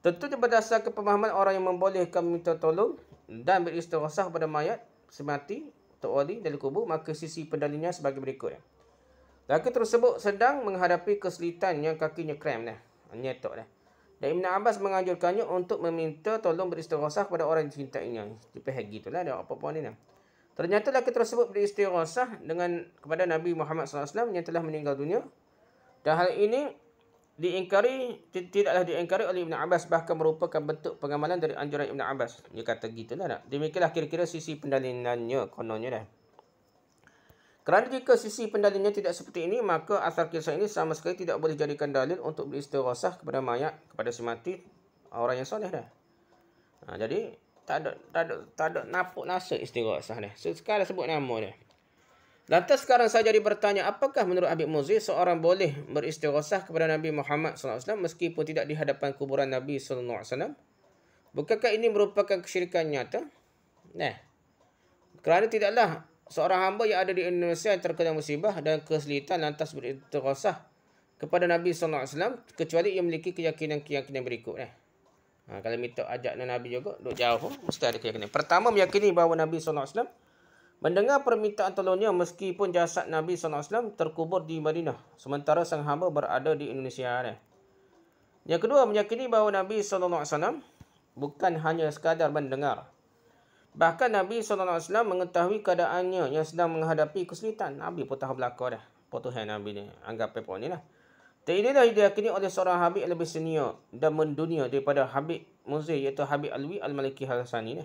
Tentunya berdasarkan pemahaman orang yang membolehkan minta tolong dan beristighasah kepada mayat semati atau wali dari kubur, maka sisi pendalilannya sebagai berikut. Lelaki tersebut sedang menghadapi kesulitan yang kakinya krem dah, nyetok dah. Dan Ibn Abbas menganjurkannya untuk meminta tolong beristighasah kepada orang yang dicintainya. Dipahagi gitulah dia apa-apa ni dah. Ternyata lelaki tersebut beristighasah kepada Nabi Muhammad SAW yang telah meninggal dunia. Dan hal ini tidaklah diingkari oleh Ibn Abbas, bahkan merupakan bentuk pengamalan dari anjuran Ibn Abbas. Dia kata gitulah dah. Demikianlah kira-kira sisi pendalilannya kononnya dah. Kerana jika sisi pendalilannya tidak seperti ini, maka asal kisah ini sama sekali tidak boleh jadikan dalil untuk beristighasah kepada mayat, kepada semati orang yang soleh dah. Jadi tak ada napuk nasib istighasah dah. Sekarang sebut nama dia. Lantas sekarang saya jadi bertanya, apakah menurut Habib Munzir seorang boleh beristighasah kepada Nabi Muhammad SAW meskipun tidak di hadapan kuburan Nabi SAW? Bukankah ini merupakan kesyirikan nyata? Kerana tidaklah seorang hamba yang ada di Indonesia yang terkena musibah dan kesulitan lantas beristighasah kepada Nabi SAW kecuali ia memiliki keyakinan berikut. Kalau mitok ajak Nabi juga, duduk jauh, mesti ada keyakinan. Pertama, meyakini bahawa Nabi SAW mendengar permintaan tolongnya meskipun jasad Nabi SAW terkubur di Madinah, sementara sang hamba berada di Indonesia. Yang kedua, meyakini bahawa Nabi SAW bukan hanya sekadar mendengar. Bahkan Nabi SAW mengetahui keadaannya yang sedang menghadapi kesulitan. Nabi pun tahu belakang dah. Potuhan Nabi ni, anggap pepok ni lah. Dan inilah diyakini oleh seorang Habib yang lebih senior dan mendunia daripada Habib Muzir, iaitu Habib Alwi Al-Maliki Al-Hasani ni.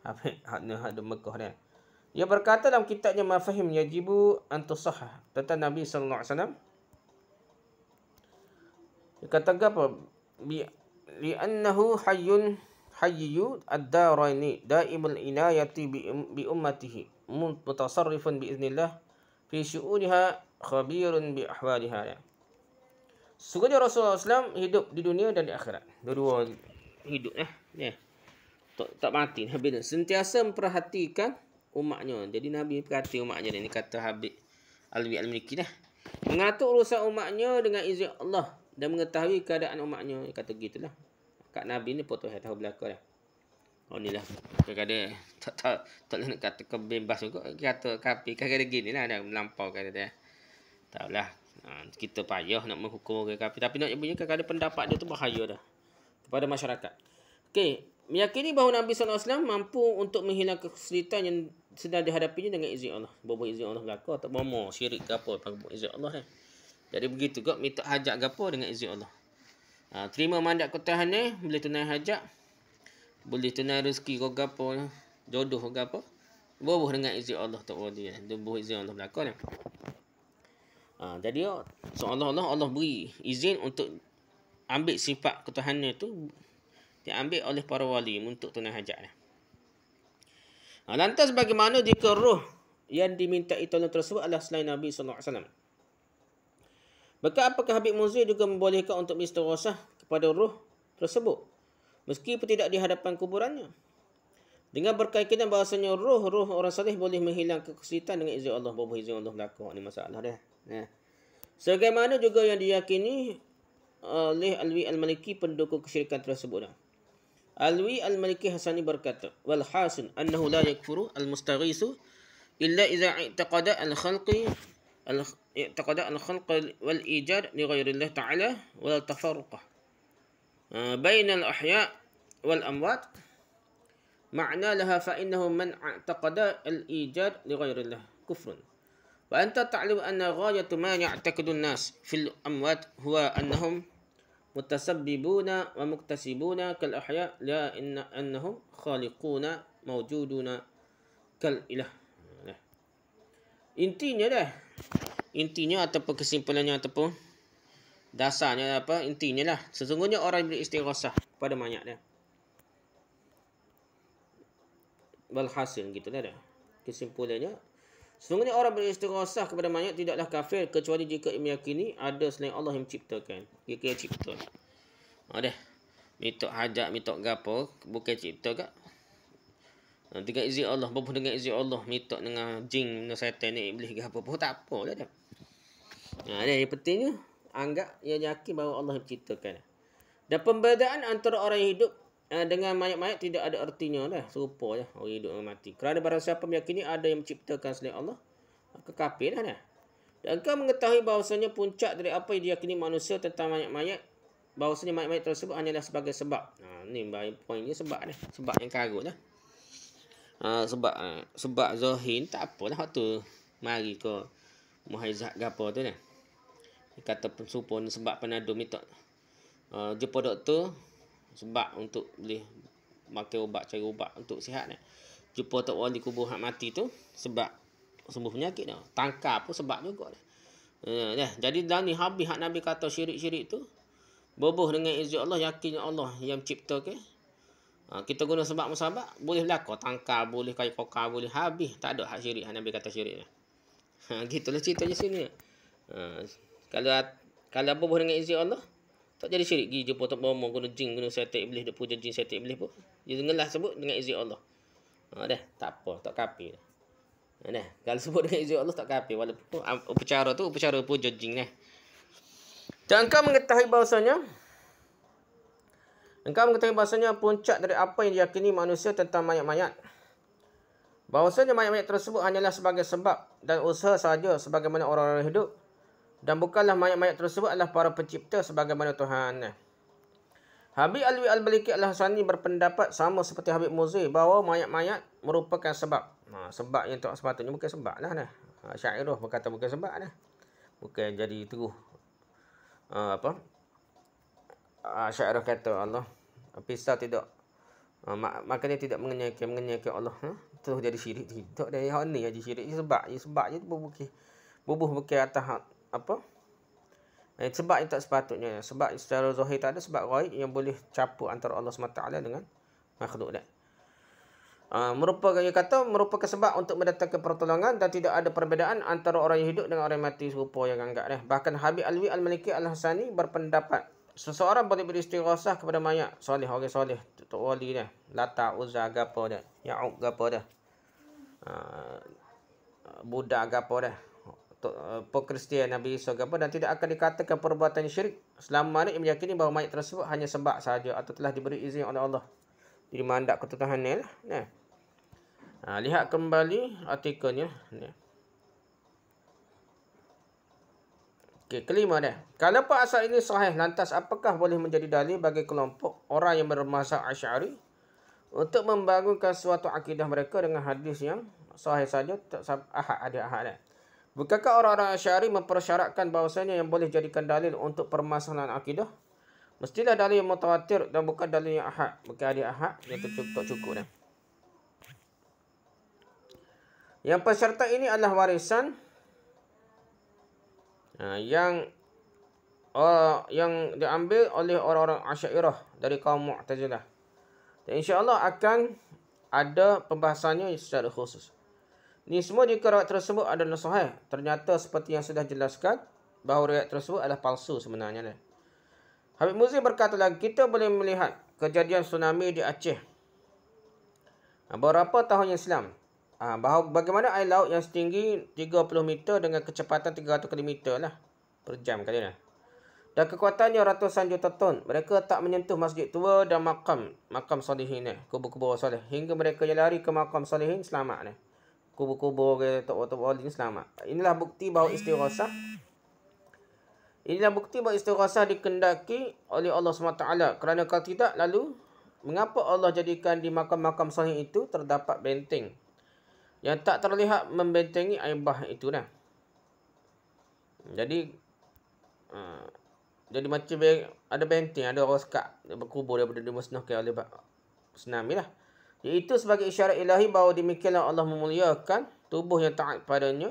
Habib Hadun Mekah ni. Dia berkata dalam kitabnya Mafahim Yajibu Antusahah tentang Nabi SAW. Dia kata apa? Li'annahu hayyun hayyu ad-daraini daimul inayati bi ummatihi mutasarrifun bi iznillah fi syu'uniha khabirun bi ahwaliha. Sungguhnya Rasulullah SAW hidup di dunia dan di akhirat. Dua-dua hidup tak mati. Habib sentiasa memperhatikan umatnya. Jadi Nabi perhati umatnya. Ini kata Habib Alwi Al-Maliki dah. Mengatur urusan umatnya dengan izin Allah dan mengetahui keadaan umatnya. Dia kata gitulah. Kat Nabi ni potong tahu belakang dah. Oh inilah. Kadang-kadang tak nak kata kebebas juga. Kata kapi. Kadang-kadang gini lah. Ada melampau kata dia. Tahulah. Kita payah nak menghukum orang kafir. Tapi nak punya kadang-kadang pendapat dia tu bahaya dah kepada masyarakat. Okey, meyakini bahawa Nabi SAW mampu untuk menghilangkan kesulitan yang sedang dihadapinya dengan izin Allah. Bawa izin Allah belaka tak bomo syirik ke apa izin Allah Jadi begitu juga minta hajat ke apa dengan izin Allah. Terima mandat ketahan ni, boleh tunai hajat, boleh tunai rezeki ke apa, jodoh ke apa. Bawa dengan izin Allah tak boleh. Dia bawa izin Allah belaka ni. Jadi seolah-olah Allah beri izin untuk ambil sifat ketuhanan itu diambil oleh para wali untuk tunai hajat. Lantas bagaimana jika roh yang dimintai tolong tersebut adalah selain Nabi SAW? Maka apakah Habib Muzir juga membolehkan untuk beristighosah kepada roh tersebut meskipun tidak di hadapan kuburannya? Dengan berkeyakinan bahasanya roh-roh orang salih boleh menghilangkan kesulitan dengan izin Allah. Bawa izin Allah belakang. Ini masalah dia. Sebagaimana juga yang diyakini oleh Alwi Al-Maliki pendukung kesyirikan tersebut. Alwi Al-Maliki Hasani berkata, wal hasin annahu la yakfuru al-mustaghisu illa idza i'taqada al-khalqi wal ijad li ghairillah ta'ala wal tafarruqah baina al-ahya wal amwat ma'na laha fa innahu man i'taqada al-ijad li ghairillah kufrun. وأنت تعلم أن غاية ما يعتقد الناس في الأموات هو أنهم متسببون ومكتسبون كالأحياء لا أنهم خالقون موجودون كالإله. Intinya ataupun kesimpulannya ataupun dasarnya apa? Intinya lah. Sesungguhnya orang beristighosah pada mayat dia. Walhasil gitu dah. Kesimpulannya, sesungguhnya orang beristighosah kepada mayat tidaklah kafir kecuali jika meyakini ada selain Allah yang menciptakan. Dia cipta. Dah. Mitok hajat, mitok gapo, bukan cipta kak. Dengan izin Allah, berbuat dengan izin Allah, mitok dengan jin, dengan syaitan ni, iblis gapo pun tak apa dah. Yang pentingnya anggap yang yakin bahawa Allah yang menciptakan. Dan pembezaan antara orang yang hidup dengan mayat-mayat tidak ada artinya dah. Serupa je orang hidup dengan mati. Kerana barang siapa meyakini ada yang menciptakan selain Allah, maka kafir dah. Dan engkau mengetahui bahawasanya puncak dari apa yang diyakini manusia tentang mayat-mayat, bahawasanya mayat-mayat tersebut hanyalah sebagai sebab. Ni poinnya sebab dah. Sebab yang karut dah. Sebab zahir tak apalah waktu mari ke muhaizat ke apa tu dah. Dia kata pensupun sebab penadu mitok. Jumpa doktor sebab untuk boleh makan ubat, cari ubat untuk sihat ni. Jumpa tok wali kubur hak mati tu sebab sembuh penyakit dah. Tangkar pun sebab juga dah. Jadi dah ni habis hak Nabi kata syirik-syirik tu. Boboh dengan izin Allah, yakin Allah yang mencipta ke. Kita guna sebab musabab boleh berlaku. Tangkar boleh, kayu kokar boleh, habis. Tak ada hak syirik, hak Nabi kata syirik dah. Gitulah ceritanya sini. Kalau boboh dengan izin Allah, tak jadi syirik. Dia potong bomo guna jin, guna syaitan iblis, dia puja jin syaitan iblis pun. Dia dengarlah sebut dengan izin Allah. Dah, tak apa, tak kafir. Dah, kalau sebut dengan izin Allah tak kafir walaupun upacara tu upacara puja jin dah. Dan kau mengetahui bahawasanya Engkau mengetahui bahasanya puncak dari apa yang diyakini manusia tentang mayat-mayat. Bahawasanya mayat-mayat tersebut hanyalah sebagai sebab dan usaha sahaja sebagaimana orang-orang hidup. Dan bukanlah mayat-mayat tersebut adalah para pencipta sebagaimana Tuhan. Habib Alwi Al-Maliki Al-Hasani berpendapat sama seperti Habib Muzi bahawa mayat-mayat merupakan sebab. Sebab yang tak sepatutnya bukan sebab lah. Syairah berkata bukan sebab. Bukan jadi terus. Syairah kata Allah pisau tidak. Makanya tidak mengenyakan Allah. Terus jadi syirik. Tidak ada yang ni jadi syirik. Sebab je bubuh bukan atas apa? Sebab yang tak sepatutnya. Sebab secara zahir tak ada sebab ghaib yang boleh campur antara Allah SWT dengan makhluk dia. Merupakan sebab untuk mendatangkan pertolongan dan tidak ada perbezaan antara orang yang hidup dengan orang yang mati serupa yang anggap. Bahkan Habib Alwi Al-Maliki Al-Hasani berpendapat seseorang boleh beristighasah kepada mayat soleh, orang soleh, tok wali dia, Lata, Uzza, gapo dia, Ya'uq gapo dia, Buddha gapo dia, Kristian, Nabi Isa gapo, dan tidak akan dikatakan perbuatan syirik selama mana ia meyakini bahawa mayat tersebut hanya sebab sahaja atau telah diberi izin oleh Allah. Jadi mandat ketuhanan lah. Lihat kembali artikelnya. Okey, kelima dah. Kalau asal ini sahih, lantas apakah boleh menjadi dalil bagi kelompok orang yang bermazhab Asy'ari untuk membangunkan suatu akidah mereka dengan hadis yang sahih saja, tak ahad. Bukankah orang-orang Asy'ari mempersyaratkan bahawasanya yang boleh jadikan dalil untuk permasalahan akidah mestilah dalil yang mutawatir dan bukan dalil yang ahad. Bukan ada ahad yang tak cukup dah. Yang persyaratan ini adalah warisan yang diambil oleh orang-orang Asy'ariyah dari kaum Mu'tazilah. Dan insya-Allah akan ada pembahasannya secara khusus. Ini semua jika riwayat tersebut adalah sahih, ternyata seperti yang sudah jelaskan bahawa riwayat tersebut adalah palsu sebenarnya. Habib Muzi berkata lagi, kita boleh melihat kejadian tsunami di Aceh beberapa tahun yang silam. Bahawa bagaimana air laut yang setinggi 30 meter dengan kecepatan 300 km lah per jam kali lah. Dan kekuatannya ratusan juta ton. Mereka tak menyentuh masjid tua dan makam salihin, kubur-kubur soleh. Hingga mereka yang lari ke makam salihin selamat. Kubur-kubur ke tok wali ni selamat. Inilah bukti bahawa istighasah dikendaki oleh Allah SWT. Kerana kalau tidak, lalu mengapa Allah jadikan di makam-makam salih itu terdapat benteng yang tak terlihat membentengi aibah itu dah. Jadi macam ada benteng, ada orang sekat berkubur daripada dimusnahkan oleh tsunami lah. Iaitu sebagai isyarat ilahi bahawa demikianlah Allah memuliakan tubuh yang taat padanya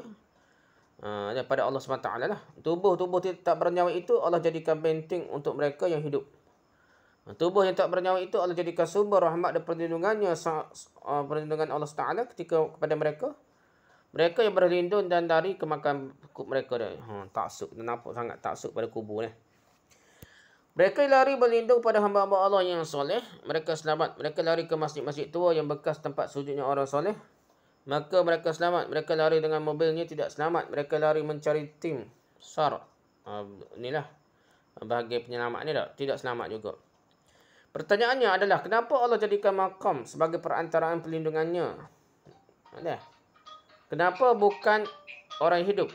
daripada Allah SWT lah. Tubuh tak bernyawa itu Allah jadikan benteng untuk mereka yang hidup. Tubuh yang tak bernyawa itu Allah jadikan sumber rahmat dan perlindungan Allah Taala ketika kepada mereka yang berlindung dan lari ke makam mereka dah. Taksub, nampak sangat taksub pada kubur ni. Mereka lari berlindung pada hamba-hamba Allah yang soleh, mereka selamat. Mereka lari ke masjid-masjid tua yang bekas tempat sujudnya orang soleh, maka mereka selamat. Mereka lari dengan mobilnya tidak selamat. Mereka lari mencari tim SAR. Inilah bahagian penyelamat ni tak? Tidak selamat juga. Pertanyaannya adalah kenapa Allah jadikan makam sebagai perantaraan perlindungannya? Kenapa bukan orang hidup?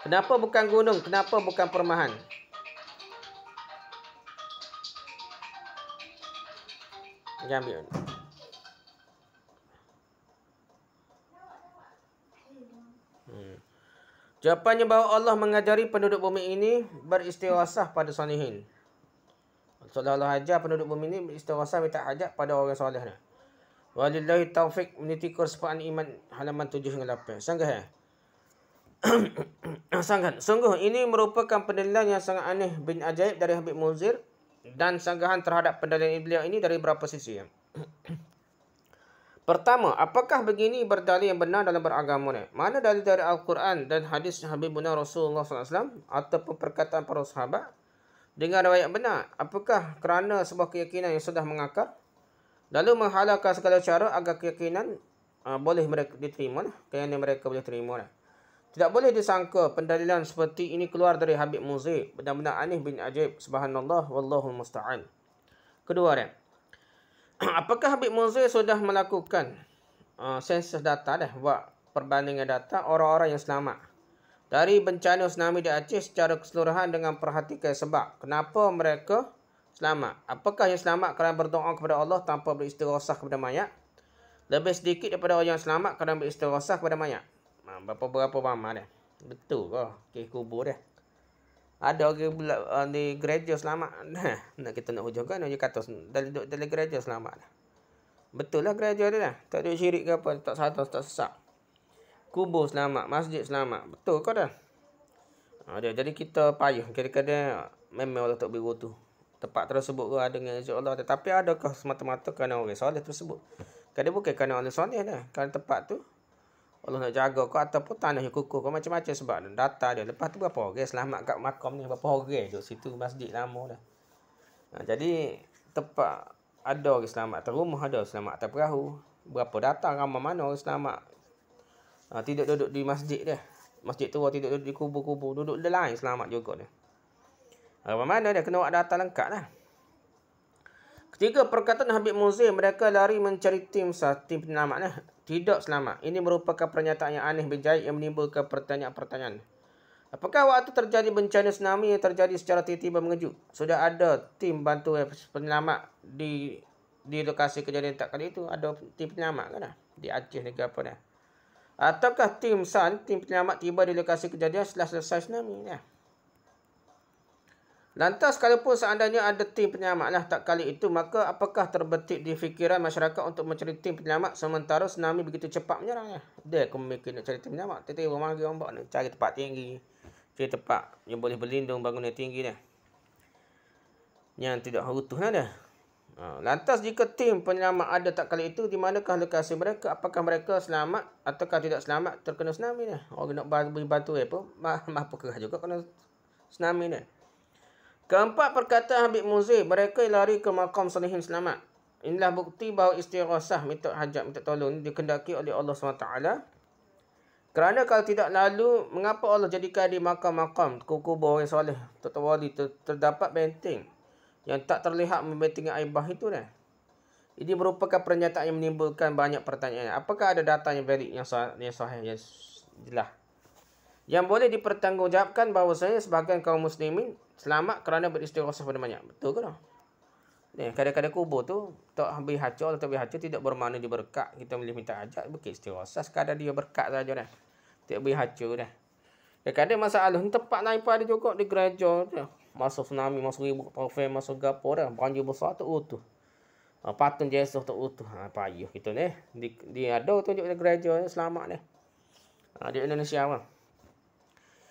Kenapa bukan gunung? Kenapa bukan perumahan? Ambil. Jawapannya bahawa Allah mengajari penduduk bumi ini beristighasah pada salihin. Seolah-olah ajar penduduk bumi ini beristighasah minta hajat pada orang soleh ni. Walillahi taufik meniti kersepaan iman halaman 7 hingga 8. Sungguh ini merupakan pendalilan yang sangat aneh bin ajaib dari Habib Munzir dan sanggahan terhadap pendalilan beliau ini dari beberapa sisi. Pertama, apakah begini berdalil yang benar dalam beragama ni? Mana dalil dari Al-Quran dan hadis Habibuna Rasulullah SAW ataupun perkataan para sahabat dengan riwayat benar? Apakah kerana sebuah keyakinan yang sudah mengakar lalu menghalalkan segala cara agar keyakinan boleh mereka diterima lah, kerana mereka boleh terima lah. Tidak boleh disangka pendalilan seperti ini keluar dari Habib Muzi. Benar-benar aneh bin ajaib. Subhanallah, wallahul musta'an. Kedua dia. Apakah Habib Muzi sudah melakukan sensus data buat perbandingan data orang-orang yang selamat dari bencana tsunami di Aceh secara keseluruhan dengan perhatikan sebab kenapa mereka selamat? Apakah yang selamat kerana berdoa kepada Allah tanpa beristighosah kepada mayat? Lebih sedikit daripada orang yang selamat kerana beristighosah kepada mayat. Berapa ramai dia? Betul ke? Kes kubur dia. Ada orang di gereja selamat. Nak kita nak hujungkan, dia kata dalam gereja selamat. Betul lah gereja dia dah. Tak ada syirik ke apa, tak salah, tak sesak. Kubur selamat, masjid selamat. Betul ke dah? Jadi kita payah. Kadang-kadang memang Allah tak beri tu. Tempat tersebut ada dengan izin Allah. Tetapi adakah semata-mata kerana orang soleh tersebut? Kadang bukan kerana orang soleh dah. Kerana tempat tu Allah nak jaga kau ataupun tanah yang kukuh kau macam-macam sebab data dia. Lepas tu berapa orang selamat kat makam ni, berapa orang duduk situ, masjid lama dah. Jadi tempat ada orang selamat atas rumah, ada selamat atas perahu. Berapa datang ramai mana orang selamat tidak duduk di masjid dia. Masjid tu tidak duduk di kubur-kubur, duduk di lain selamat juga dia. Ramai mana dia kena buat data lengkap lah. Ketiga, perkataan Habib Muzi, mereka lari mencari tim penyelamat tidak selamat. Ini merupakan pernyataan yang aneh bijai yang menimbulkan pertanyaan-pertanyaan. Apakah waktu terjadi bencana tsunami yang terjadi secara tiba-tiba mengejut, sudah ada tim bantu penyelamat di lokasi kejadian tak kali itu? Ada tim penyelamat kan? Di Aceh negara apa dah? Ataukah tim penyelamat tiba di lokasi kejadian setelah selesai tsunami? Lantas, sekalipun seandainya ada tim penyelamat tak kali itu, maka apakah terbetik di fikiran masyarakat untuk mencari tim penyelamat sementara tsunami begitu cepat menyerang? Dia aku memikir nak cari tim penyelamat. Tiba-tiba orang buat nak cari tempat tinggi. Cari tempat yang boleh berlindung bangunan tinggi dia. Yang tidak runtuh dia. Lantas, jika tim penyelamat ada tak kali itu, di manakah lokasi mereka? Apakah mereka selamat ataukah tidak selamat terkena tsunami dia? Orang nak beri bantu apa? Apa kerah juga kena tsunami dia. Keempat, perkataan Habib Muzi, mereka lari ke makam salihin selamat. Inilah bukti bahawa istighosah, minta hajat, minta tolong dikendaki oleh Allah SWT. Kerana kalau tidak lalu, mengapa Allah jadikan di makam-makam kubur orang soleh, wali terdapat benteng yang tak terlihat membentengi aibah itu dah. Ini merupakan pernyataan yang menimbulkan banyak pertanyaan. Apakah ada data yang valid, yang sahih, yang jelas? Yang boleh dipertanggungjawabkan bahawasanya sebahagian kaum muslimin selamat kerana beristighosah pada mayat. Betul ke tak? Kadang-kadang kubur tu tak habis hacur atau habis hacur tidak bermakna dia berkat. Kita boleh minta hajat, bukan istighosah, sekadar dia berkat saja dah. Tak habis hacur dah. Kadang-kadang masalah ni tempat lain pun ada juga di gereja dah. Masa tsunami, masa ribut profil, masa gapo dah. Banjir besar tu utuh. Patung Yesus tu utuh. Payuh kita ni. Dia ada tunjuk di gereja selamat ni. Di Indonesia lah.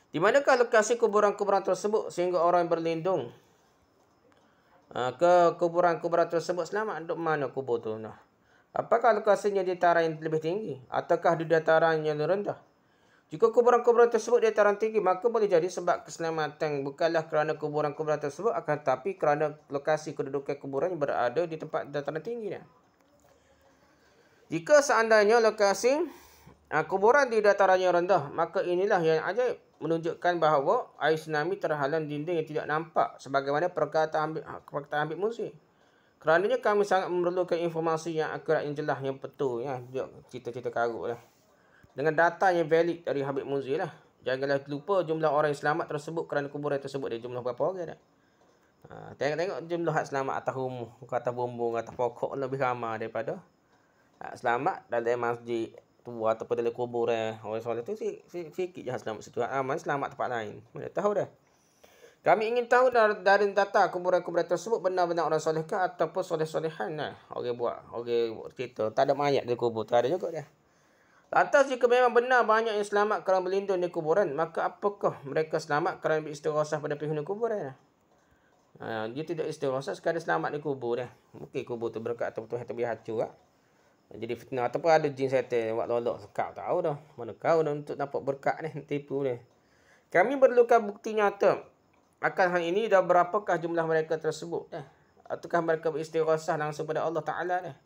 Di manakah lokasi kuburan-kuburan tersebut sehingga orang berlindung ke kuburan-kuburan tersebut selamat? Duduk mana kubur tu? Apakah lokasinya di dataran yang lebih tinggi ataukah di dataran yang rendah? Jika kuburan-kuburan tersebut di dataran tinggi, maka boleh jadi sebab keselamatan bukanlah kerana kuburan-kuburan tersebut, akan tetapi kerana lokasi kedudukan kuburan yang berada di tempat dataran tinggi. Jika seandainya lokasi kuburan di dataran yang rendah, maka inilah yang ajaib, menunjukkan bahawa air tsunami terhalang dinding yang tidak nampak sebagaimana perkataan Habib Muzi. Kerananya kami sangat memerlukan informasi yang akurat, yang jelas, yang betul cerita-cerita karut lah. Dengan data yang valid dari Habib Muzi lah. Janganlah lupa jumlah orang yang selamat tersebut kerana kuburan tersebut dia jumlah berapa orang dah. Tengok jumlah hak selamat atas rumah, atas bumbung, atas pokok lebih ramai daripada selamat dalam masjid tua ataupun dalam kubur orang soleh tu sikit je selamat situ. Aman selamat tempat lain. Mana tahu dah. Kami ingin tahu dari data kuburan-kuburan tersebut benar-benar orang solehkah ataupun soleh-solehan orang buat cerita tak ada mayat di kubur tu, ada juga dah. Lantas jika memang benar banyak yang selamat kerana berlindung di kuburan, maka apakah mereka selamat kerana beristighosah pada penghuni kuburan? Dia tidak istighosah sekadar selamat di kubur dah. Mungkin kubur tu berkat atau betul hati hacur jadi fitnah ataupun ada jin setan buat lolok sekak tahu dah. Mana kau dah untuk dapat berkat ni, tipu ni. Kami perlukan bukti nyata akan hal ini dan berapakah jumlah mereka tersebut dah. Ataukah mereka beristighosah langsung pada Allah Taala dah.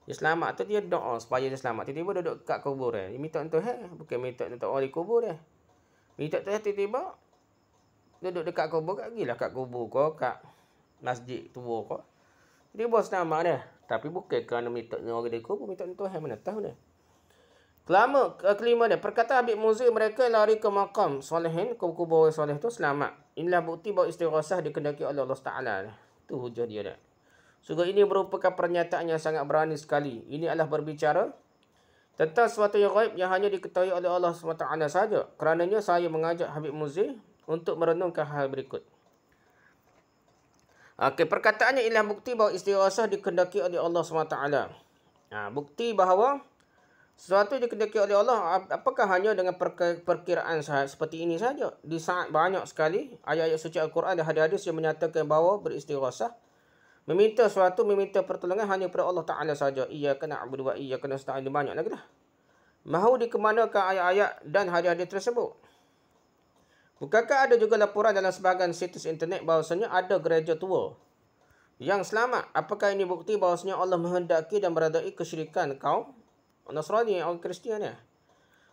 Dia selamat tu dia doa supaya dia selamat. Tiba-tiba duduk kat kubur dia. Dia minta Tuhan, bukan minta untuk orang di kubur dia. Minta Tuhan tiba-tiba duduk dekat kubur, gilah kat kubur kau, kat masjid tua kau. Dia bos selamat dia. Tapi bukan kerana minta orang di kubur, minta Tuhan, mana tahu dia. Kelima dia, perkataan Habib Muzir, mereka lari ke makam solehin, kubur soleh tu selamat. Inilah bukti bahawa istighasah dikendaki oleh Allah Ta'ala. Itu hujah dia dah. Sungguh ini merupakan pernyataan yang sangat berani sekali. Ini adalah berbicara tentang sesuatu yang gaib yang hanya diketahui oleh Allah SWT sahaja. Kerananya saya mengajak Habib Muzir untuk merenungkan hal berikut. Okey, perkataannya ialah bukti bahawa istighasah dikendaki oleh Allah SWT. Bukti bahawa sesuatu dikendaki oleh Allah, apakah hanya dengan perkiraan seperti ini saja? Di saat banyak sekali ayat-ayat suci Al-Quran dan hadis-hadis yang menyatakan bahawa beristighasah, meminta sesuatu, meminta pertolongan hanya kepada Allah Ta'ala saja. Iyyaka na'budu wa iyyaka nasta'in. Banyak lagi dah. Mahu dikemanakan ayat-ayat dan hadis-hadis tersebut? Bukankah ada juga laporan dalam sebahagian situs internet bahawasanya ada gereja tua yang selamat? Apakah ini bukti bahawasanya Allah menghendaki dan meredai kesyirikan kaum Nasrani, orang Kristian ya?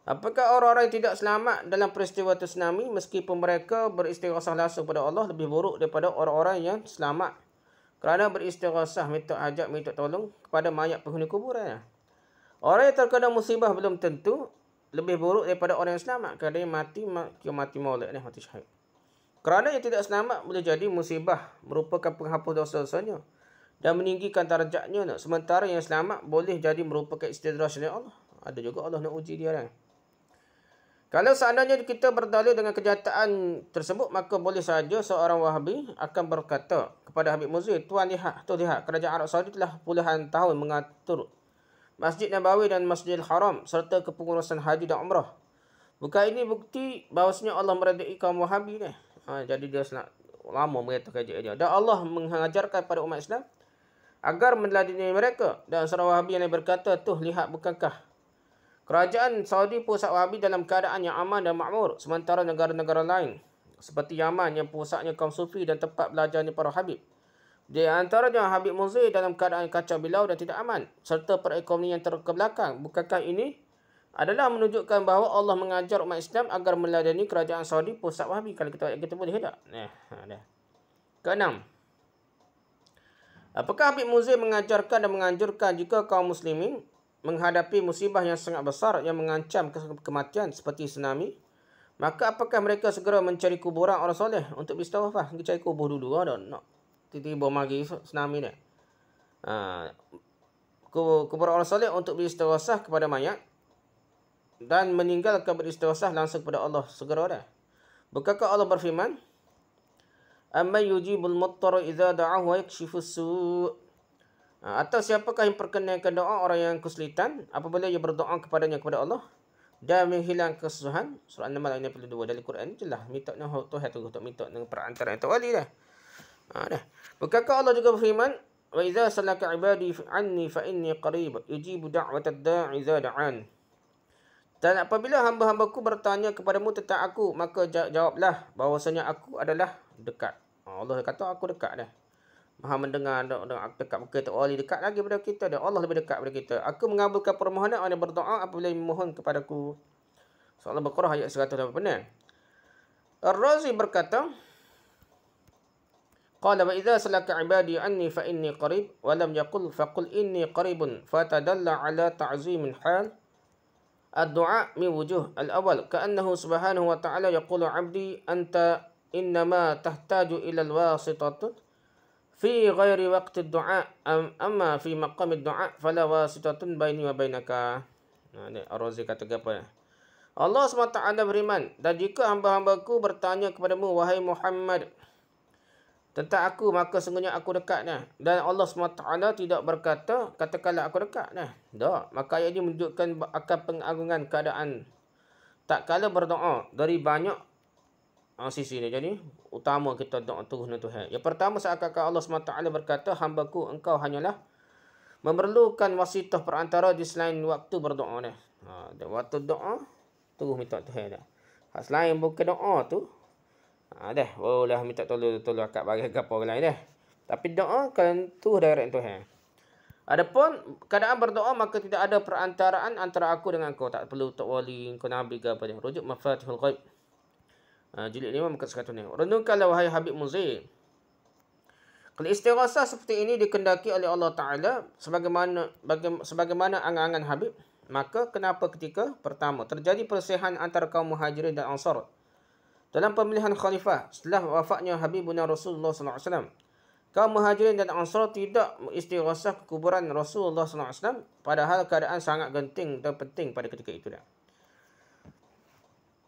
Apakah orang-orang yang tidak selamat dalam peristiwa tsunami meskipun mereka beristighasah langsung pada Allah lebih buruk daripada orang-orang yang selamat kerana beristighasah, minta hajat, minta tolong kepada mayat penghuni kuburan? Orang yang terkena musibah belum tentu lebih buruk daripada orang yang selamat kerana yang mati maulid, mati syahid. Kerana yang tidak selamat boleh jadi musibah merupakan penghapus dosa-dosanya dan meninggikan darjatnya. Sementara yang selamat boleh jadi merupakan istidraj dari Allah. Ada juga Allah nak uji dia kan. Kalau seandainya kita berdalil dengan kenyataan tersebut, maka boleh saja seorang Wahabi akan berkata kepada Habib Muzir, tuan lihat, kerajaan Arab Saudi telah puluhan tahun mengatur Masjid Nabawi dan Masjidil Haram serta kepengurusan haji dan umrah. Bukan ini bukti bahawasanya Allah meredai kaum Wahabi ni? Jadi dia lama mengatakan dia. Dan Allah mengajarkan pada umat Islam agar meneladani mereka. Dan seorang Wahabi yang berkata, tuh lihat, bukankah kerajaan Saudi pusat Wahabi dalam keadaan yang aman dan makmur, sementara negara-negara lain seperti Yaman yang pusatnya kaum Sufi dan tempat belajarnya para Habib. Di antaranya Habib Muzir dalam keadaan kacau bilau dan tidak aman, serta perekonomian yang terkebelakang. Bukankah ini adalah menunjukkan bahawa Allah mengajar umat Islam agar meladani kerajaan Saudi pusat Wahabi? Kalau kita boleh tak? Keenam, apakah Habib Muzir mengajarkan dan menganjurkan jika kaum muslimin menghadapi musibah yang sangat besar yang mengancam kematian seperti tsunami, maka apakah mereka segera mencari kuburan orang soleh untuk beristighfar? Cari kubur dulu nak tiba-tiba mari tsunami ni. Kuburan orang soleh untuk beristighfar kepada mayat dan meninggalkan beristighfar langsung kepada Allah segera dah. Bukankah Allah berfirman, amma yujibul muttar idza da'ahu wa yakshifus su'? Atau siapakah yang perkenankan doa orang yang kesulitan apabila ia berdoa kepadanya kepada Allah dan menghilangkan kesusahan? Surah An-Naml ayat 52 dari Quran jelas minta dengan Tuhan tu untuk minta dengan perantaraan tu wali dah. Bukankah Allah juga berfirman, wa idza salaka ibadi anni fa inni qarib ujibu da'watad da'i idza da'an. Dan apabila hamba-hambaku bertanya kepadamu tentang aku, maka jawablah bahawasanya aku adalah dekat. Allah kata aku dekat dah. Maha mendengar, dekat kita. Allah dekat lagi daripada kita. Dan Allah lebih dekat daripada kita. Aku mengabulkan permohonan orang yang berdoa apabila memohon kepadaku. Surah Al-Baqarah ayat 186. Ar-Razi berkata, qala wa idza salaka ibadi anni fa inni qarib wa lam yaqul faqul inni qaribun fatadalla ala ta'zimin hal ad-du'a min wujuh al-awwal ka'annahu subhanahu wa ta'ala yaqulu 'abdi anta innama tahtaju ila al-wasitati fi ghairi waqti ad-du'a amma fi maqam ad-du'a fala wasitatun baini wa bainaka. Ni Ar-Razi kata apa? Allah SWT beriman, dan jika hamba-hambaku bertanya kepadamu wahai Muhammad tentang aku, maka sungguhnya aku dekat dah. Dan Allah SWT tidak berkata katakanlah aku dekat dah. Tak. Maka ayat ini menunjukkan akan pengagungan keadaan tak kala berdoa dari banyak sisi ni. Jadi utama kita doa terus dengan Tuhan. Yang pertama, seakan-akan Allah SWT berkata, hambaku engkau hanyalah memerlukan wasitah perantara di selain waktu berdoa dah. Waktu doa terus minta Tuhan dah. Selain bukan doa tu dah, boleh minta tolong akak bagi ke apa orang lain dah. Tapi doa kan tu direct Tuhan. Adapun keadaan berdoa maka tidak ada perantaraan antara aku dengan kau. Tak perlu tak wali, kau nabi ke apa dia. Rujuk Mafatihul Ghaib. Jilid 5 muka 106. Renungkanlah wahai Habib Muzir. Kalau istighasah seperti ini dikendaki oleh Allah Ta'ala sebagaimana angan-angan Habib, maka kenapa ketika pertama terjadi perselisihan antara kaum Muhajirin dan Ansar dalam pemilihan khalifah setelah wafatnya Habibuna Rasulullah SAW, kaum Muhajirin dan Ansar tidak istighasah ke kuburan Rasulullah SAW padahal keadaan sangat genting dan penting pada ketika itu.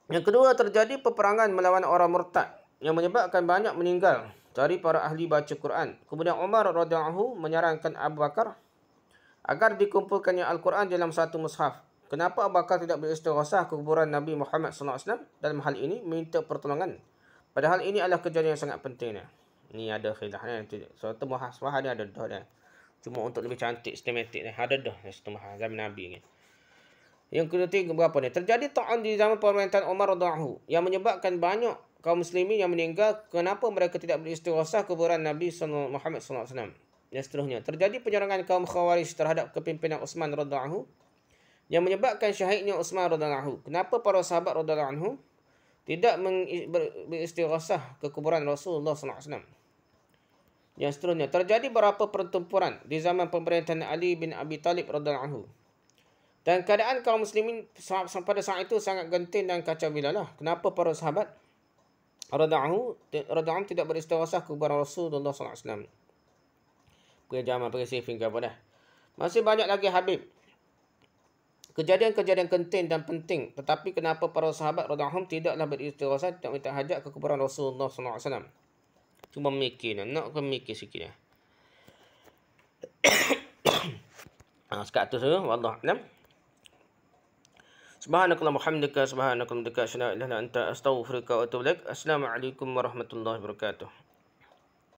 Yang kedua, terjadi peperangan melawan orang murtad yang menyebabkan banyak meninggal dari para ahli baca Quran. Kemudian Umar radhiyallahu menyarankan Abu Bakar agar dikumpulkannya Al-Quran dalam satu mushaf. Kenapa Abu Bakar tidak beristighasah ke kuburan Nabi Muhammad SAW dalam hal ini minta pertolongan? Padahal ini adalah kejadian yang sangat penting. Ni ada khilaf ni. Suatu mushaf ni ada dah dah. Cuma untuk lebih cantik, sistematik ni. Ada dah satu mushaf zaman Nabi ni. Yang ketiga berapa ni? Terjadi ta'an di zaman pemerintahan Umar radhiyallahu yang menyebabkan banyak kaum muslimin yang meninggal. Kenapa mereka tidak beristighasah kuburan Nabi Muhammad SAW? Dan seterusnya. Terjadi penyerangan kaum Khawarij terhadap kepimpinan Utsman radhiyallahu yang menyebabkan syahidnya Utsman radhiyallahu. Kenapa para sahabat radhiyallahu anhu tidak beristighasah ke kuburan Rasulullah SAW? Yang seterusnya. Terjadi beberapa pertempuran di zaman pemerintahan Ali bin Abi Talib radhiyallahu anhu. Dan keadaan kaum muslimin pada saat itu sangat genting dan kacau bilalah. Kenapa para sahabat radhiyallahu tidak beristighasah ke kuburan Rasulullah SAW? Pergi jaman, pergi saving ke apa dah. Masih banyak lagi Habib. Kejadian-kejadian genting dan penting. Tetapi kenapa para sahabat radhiyallahu tidaklah beristighasah, tidak minta hajat ke kuburan Rasulullah SAW? Cuma mikir. Nak mikir sikit. Sekat tu saja. Wallahualam. Subhanakallahumma hamdaka subhanakallahumma asyhadu an la ilaha illa anta astaghfiruka wa atubu ilaik. Assalamualaikum warahmatullahi wabarakatuh.